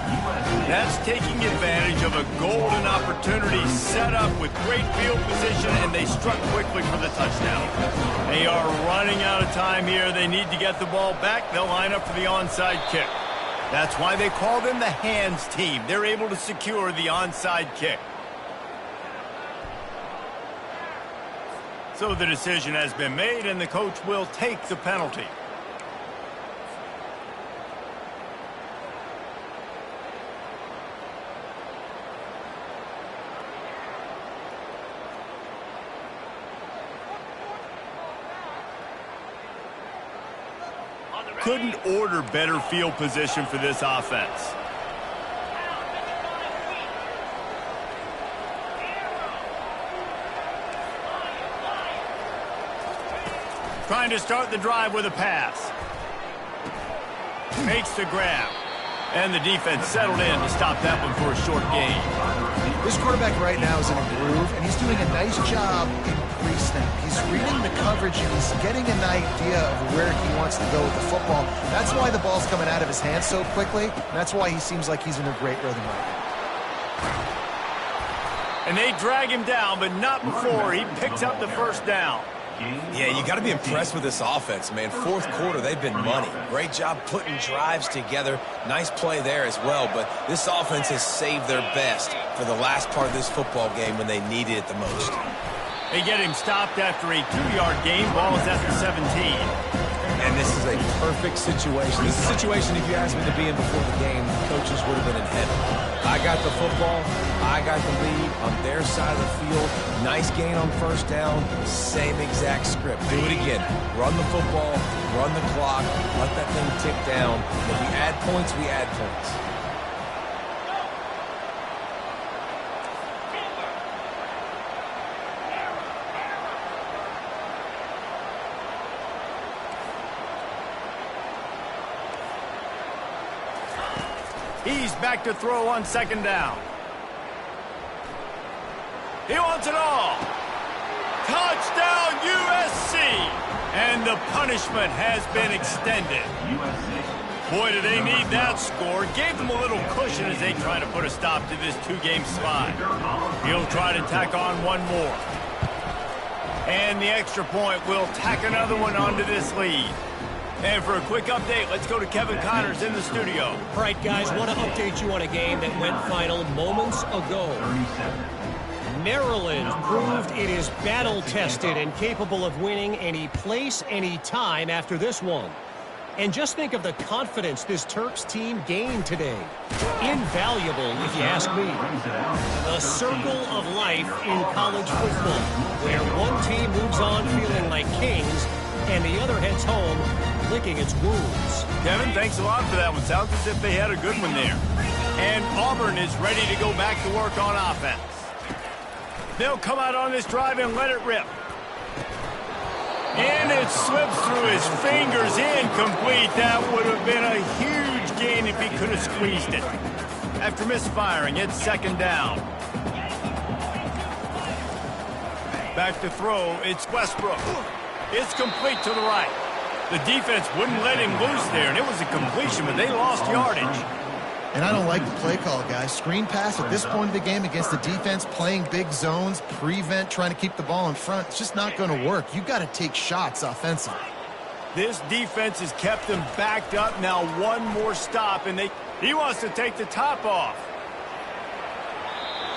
That's taking advantage of a golden opportunity set up with great field position, and they struck quickly for the touchdown. They are running out of time here. They need to get the ball back. They'll line up for the onside kick. That's why they call them the hands team. They're able to secure the onside kick. So the decision has been made, and the coach will take the penalty. Couldn't order better field position for this offense. Trying to start the drive with a pass. Makes the grab. And the defense settled in to stop that one for a short gain. This quarterback right now is in a groove, and he's doing a nice job in pre-snap. He's reading the coverage, and he's getting an idea of where he wants to go with the football. That's why the ball's coming out of his hands so quickly, and that's why he seems like he's in a great rhythm right now. And they drag him down, but not before he picks up the first down. Yeah, you got to be impressed with this offense, man. Fourth quarter, they've been money. Great job putting drives together. Nice play there as well, but this offense has saved their best for the last part of this football game when they needed it the most. They get him stopped after a 2-yard gain. Ball is at the 17. And this is a perfect situation. This is a situation, if you asked me to be in before the game, the coaches would have been in heaven. I got the football. I got the lead on their side of the field. Nice gain on first down. Same exact script. Do it again. Run the football. Run the clock. Let that thing tick down. If we add points, we add points. He's back to throw on second down. He wants it all. Touchdown, USC. And the punishment has been extended. Boy, do they need that score. Gave them a little cushion as they try to put a stop to this 2-game slide. He'll try to tack on one more. And the extra point will tack another one onto this lead. And for a quick update, let's go to Kevin Connors in the studio. All right, guys, want to update you on a game that went final moments ago. Maryland proved it is battle-tested and capable of winning any place, any time after this one. And just think of the confidence this Terps team gained today. Invaluable, if you ask me. The circle of life in college football, where one team moves on feeling like kings and the other heads home licking its wounds. Kevin, thanks a lot for that one. Sounds as if they had a good one there. And Auburn is ready to go back to work on offense. They'll come out on this drive and let it rip. And it slips through his fingers, incomplete. That would have been a huge gain if he could have squeezed it. After misfiring, it's second down. Back to throw, it's Westbrook. It's complete to the right. The defense wouldn't let him loose there, and it was a completion, but they lost yardage. And I don't like the play call, guys. Screen pass at this point of the game against the defense, playing big zones, prevent, trying to keep the ball in front. It's just not going to work. You've got to take shots offensively. This defense has kept them backed up. Now one more stop, and he wants to take the top off.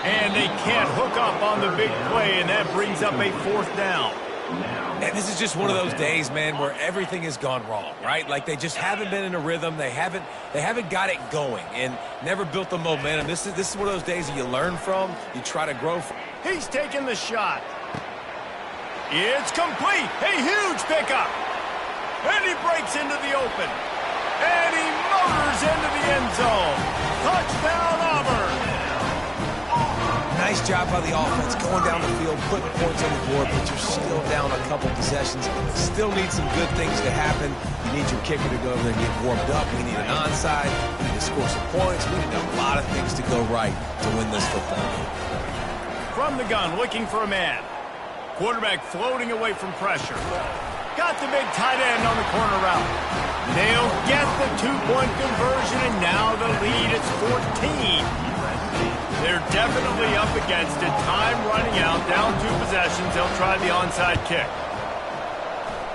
And they can't hook up on the big play, and that brings up a fourth down. And this is just one of those days, man, where everything has gone wrong, right? Like they just haven't been in a rhythm. They haven't got it going and never built the momentum. This is one of those days that you learn from, you try to grow from. He's taking the shot. It's complete. A huge pickup. And he breaks into the open. And he motors into the end zone. Touchdown, Auburn. Nice job by the offense going down the field, putting points on the board, but you're still down a couple possessions. Still need some good things to happen. You need your kicker to go over there and get warmed up. We need an onside. We need to score some points. We need a lot of things to go right to win this football game. From the gun, looking for a man. Quarterback floating away from pressure. Got the big tight end on the corner route. They'll get the two-point conversion, and now the lead is 14. They're definitely up against it. Time running out, down 2 possessions. They'll try the onside kick.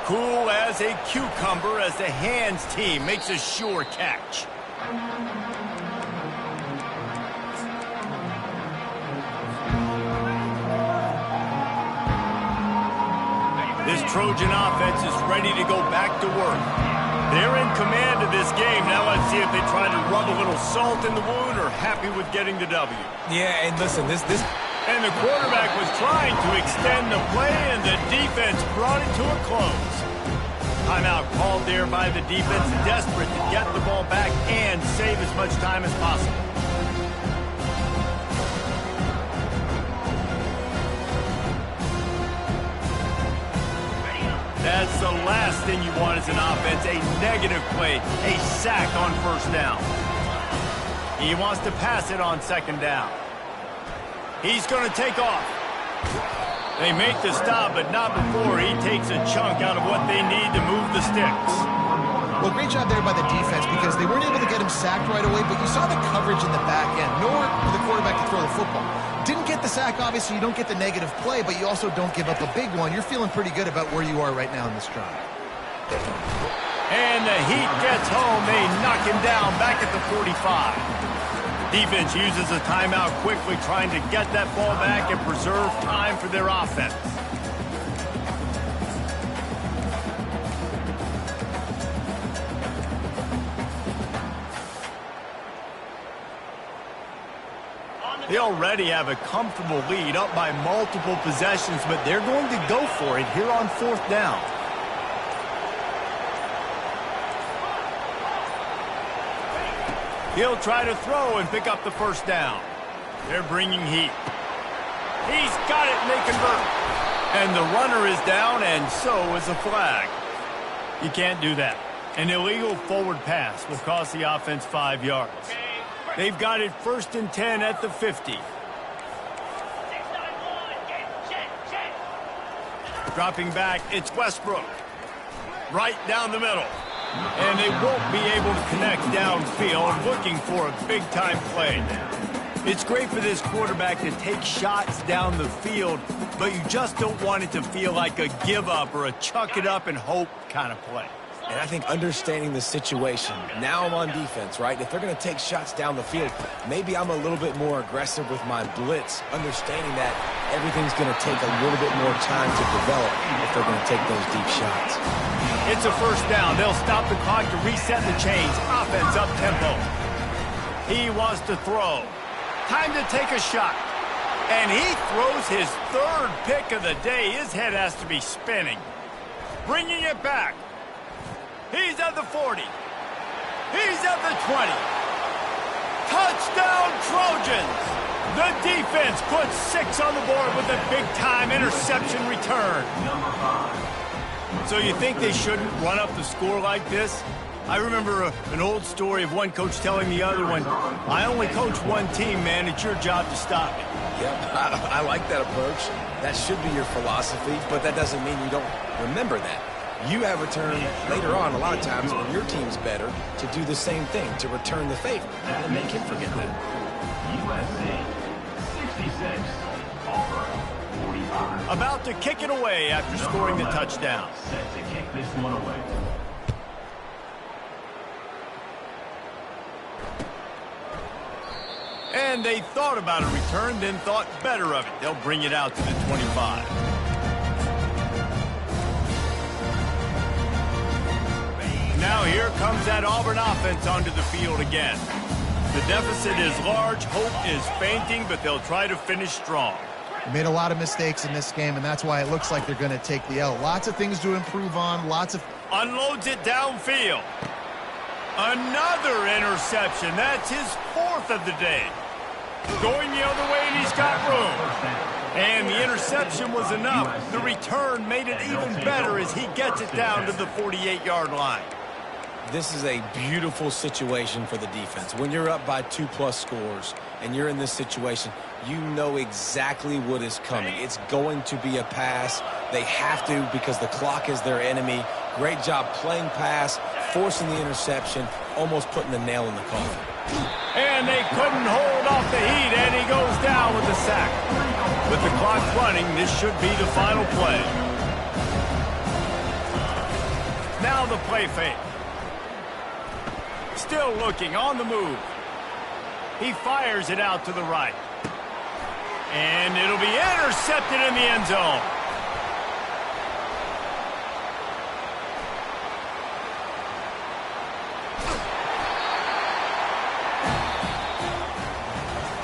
Cool as a cucumber as the hands team makes a sure catch. This Trojan offense is ready to go back to work. They're in command of this game. Now let's see if they try to rub a little salt in the wound or happy with getting the W. Yeah, and listen, this... And the quarterback was trying to extend the play, and the defense brought it to a close. Timeout called there by the defense, desperate to get the ball back and save as much time as possible. That's the last thing you want as an offense, a negative play, a sack on first down. He wants to pass it on second down. He's going to take off. They make the stop, but not before he takes a chunk out of what they need to move the sticks. Well, great job there by the defense because they weren't able to get him sacked right away, but you saw the coverage in the back end. Nowhere for the quarterback to throw the football. Didn't get the sack, obviously. You don't get the negative play, but you also don't give up a big one. You're feeling pretty good about where you are right now in this drive. And the heat gets home. They knock him down back at the 45. Defense uses a timeout quickly, trying to get that ball back and preserve time for their offense. They already have a comfortable lead, up by multiple possessions, but they're going to go for it here on fourth down. He'll try to throw and pick up the first down. They're bringing heat. He's got it, and they convert. And the runner is down, and so is a flag. You can't do that. An illegal forward pass will cost the offense 5 yards. They've got it 1st and 10 at the 50. Dropping back, it's Westbrook. Right down the middle. And they won't be able to connect downfield, looking for a big-time play. It's great for this quarterback to take shots down the field, but you just don't want it to feel like a give-up or a chuck-it-up-and-hope kind of play. And I think understanding the situation, now I'm on defense, right? If they're going to take shots down the field, maybe I'm a little bit more aggressive with my blitz, understanding that everything's going to take a little bit more time to develop if they're going to take those deep shots. It's a first down. They'll stop the clock to reset the chains. Offense up-tempo. He wants to throw. Time to take a shot. And he throws his 3rd pick of the day. His head has to be spinning. Bringing it back. He's at the 40. He's at the 20. Touchdown, Trojans! The defense puts 6 on the board with a big-time interception return. So you think they shouldn't run up the score like this? I remember an old story of one coach telling the other one, I only coach one team, man. It's your job to stop me. Yep, I like that approach. That should be your philosophy, but that doesn't mean you don't remember that. You have a turn later on, a lot of times, when your team's better, to do the same thing, to return the favor, and make him forget that. USC 66, Auburn 45. About to kick it away after scoring the touchdown. Set to kick this one away. And they thought about a return, then thought better of it. They'll bring it out to the 25. now here comes that Auburn offense onto the field again. The deficit is large, hope is fainting, but they'll try to finish strong. Made a lot of mistakes in this game, and that's why it looks like they're going to take the L. Lots of things to improve on, lots of... Unloads it downfield. Another interception. That's his 4th of the day. Going the other way, and he's got room. And the interception was enough. The return made it even better as he gets it down to the 48-yard line. This is a beautiful situation for the defense. When you're up by 2+ scores and you're in this situation, you know exactly what is coming. It's going to be a pass. They have to because the clock is their enemy. Great job playing pass, forcing the interception, almost putting the nail in the coffin. And they couldn't hold off the heat, and he goes down with the sack. With the clock running, this should be the final play. Now the play fake. Still looking on the move. He fires it out to the right. And it'll be intercepted in the end zone.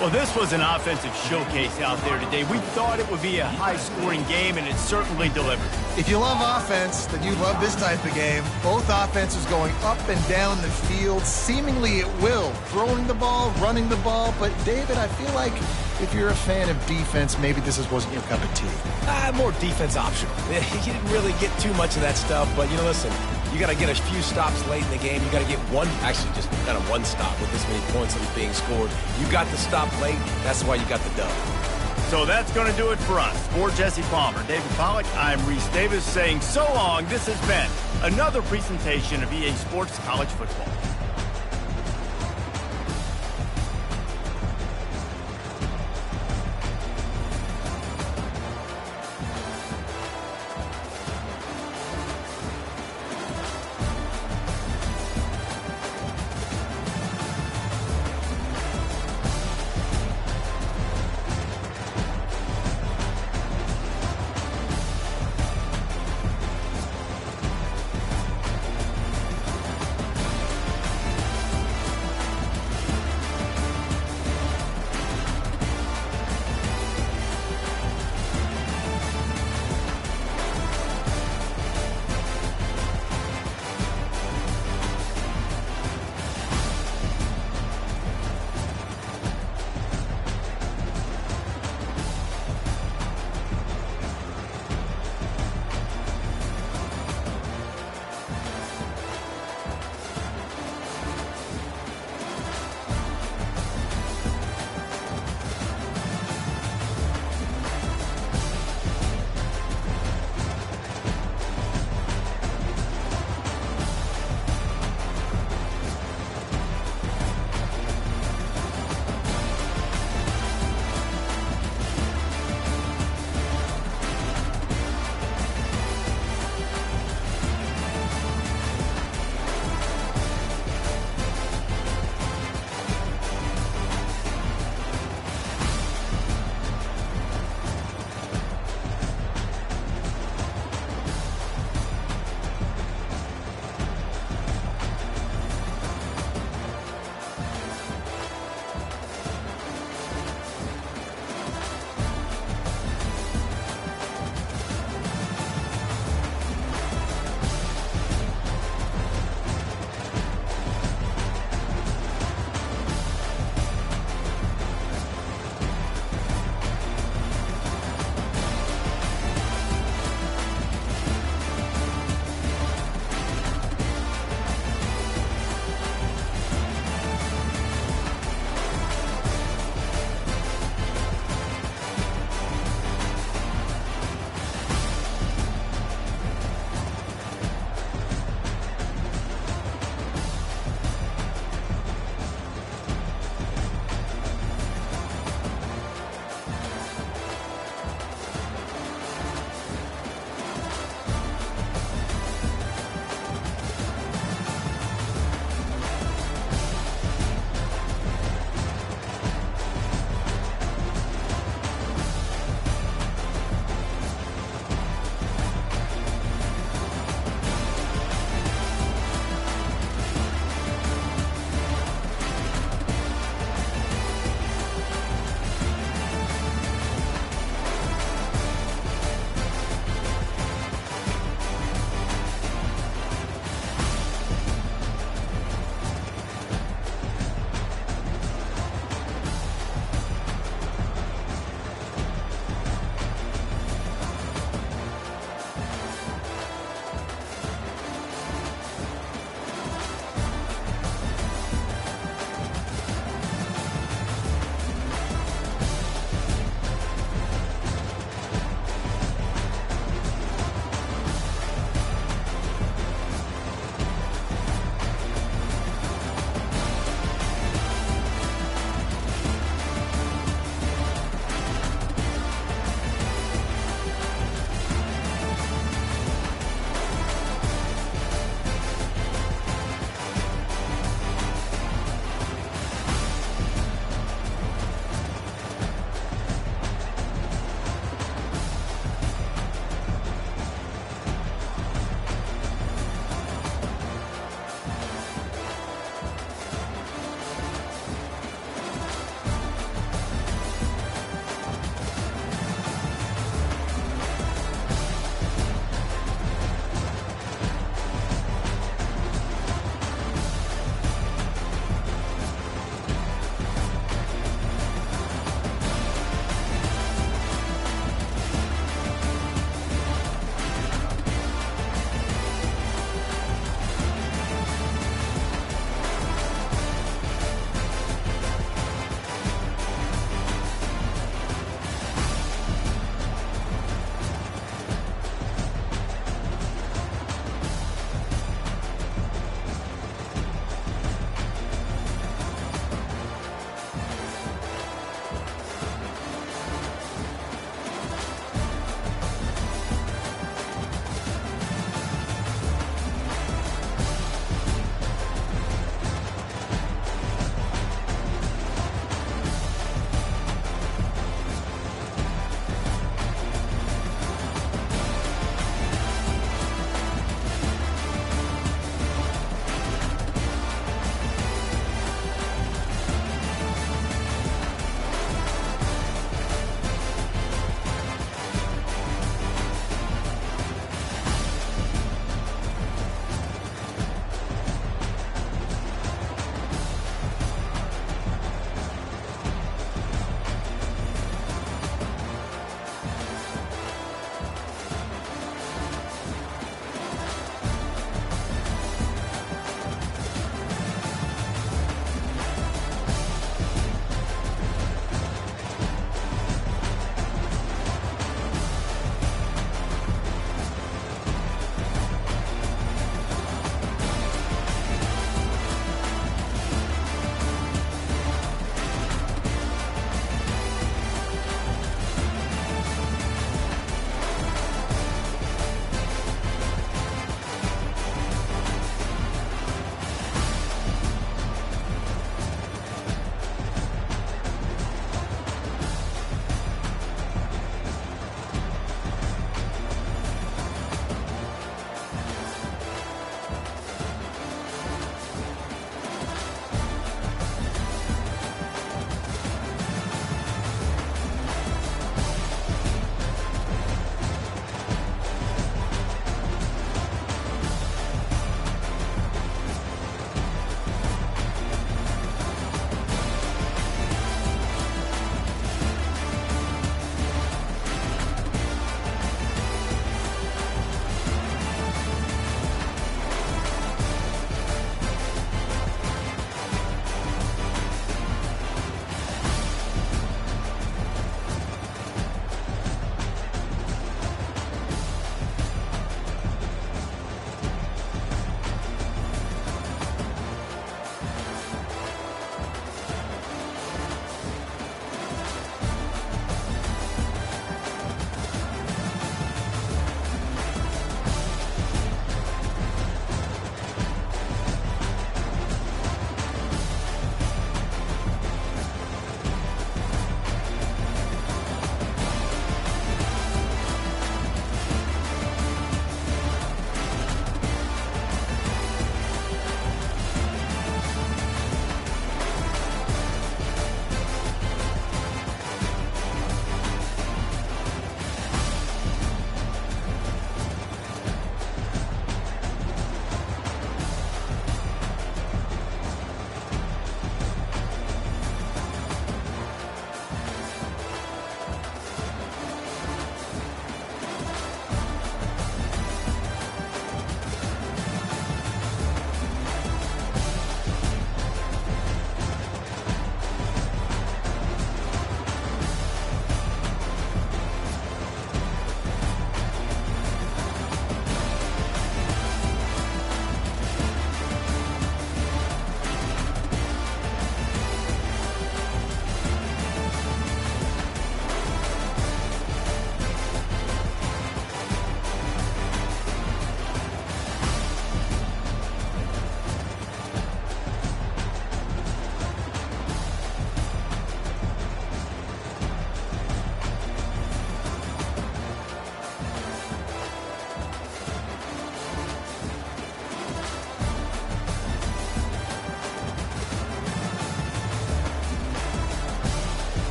Well, this was an offensive showcase out there today. We thought it would be a high-scoring game, and it certainly delivered. If you love offense, then you love this type of game. Both offenses going up and down the field, seemingly at will. Throwing the ball, running the ball. But, David, I feel like if you're a fan of defense, maybe this wasn't your cup of tea. More defense optional. You didn't really get too much of that stuff, but, listen, you got to get a few stops late in the game. You got to get actually just kind of one stop with this many points that was being scored. You got the stop late. That's why you got the dub. So that's going to do it for us. For Jesse Palmer, David Pollack, I'm Reese Davis saying so long. This has been another presentation of EA Sports College Football.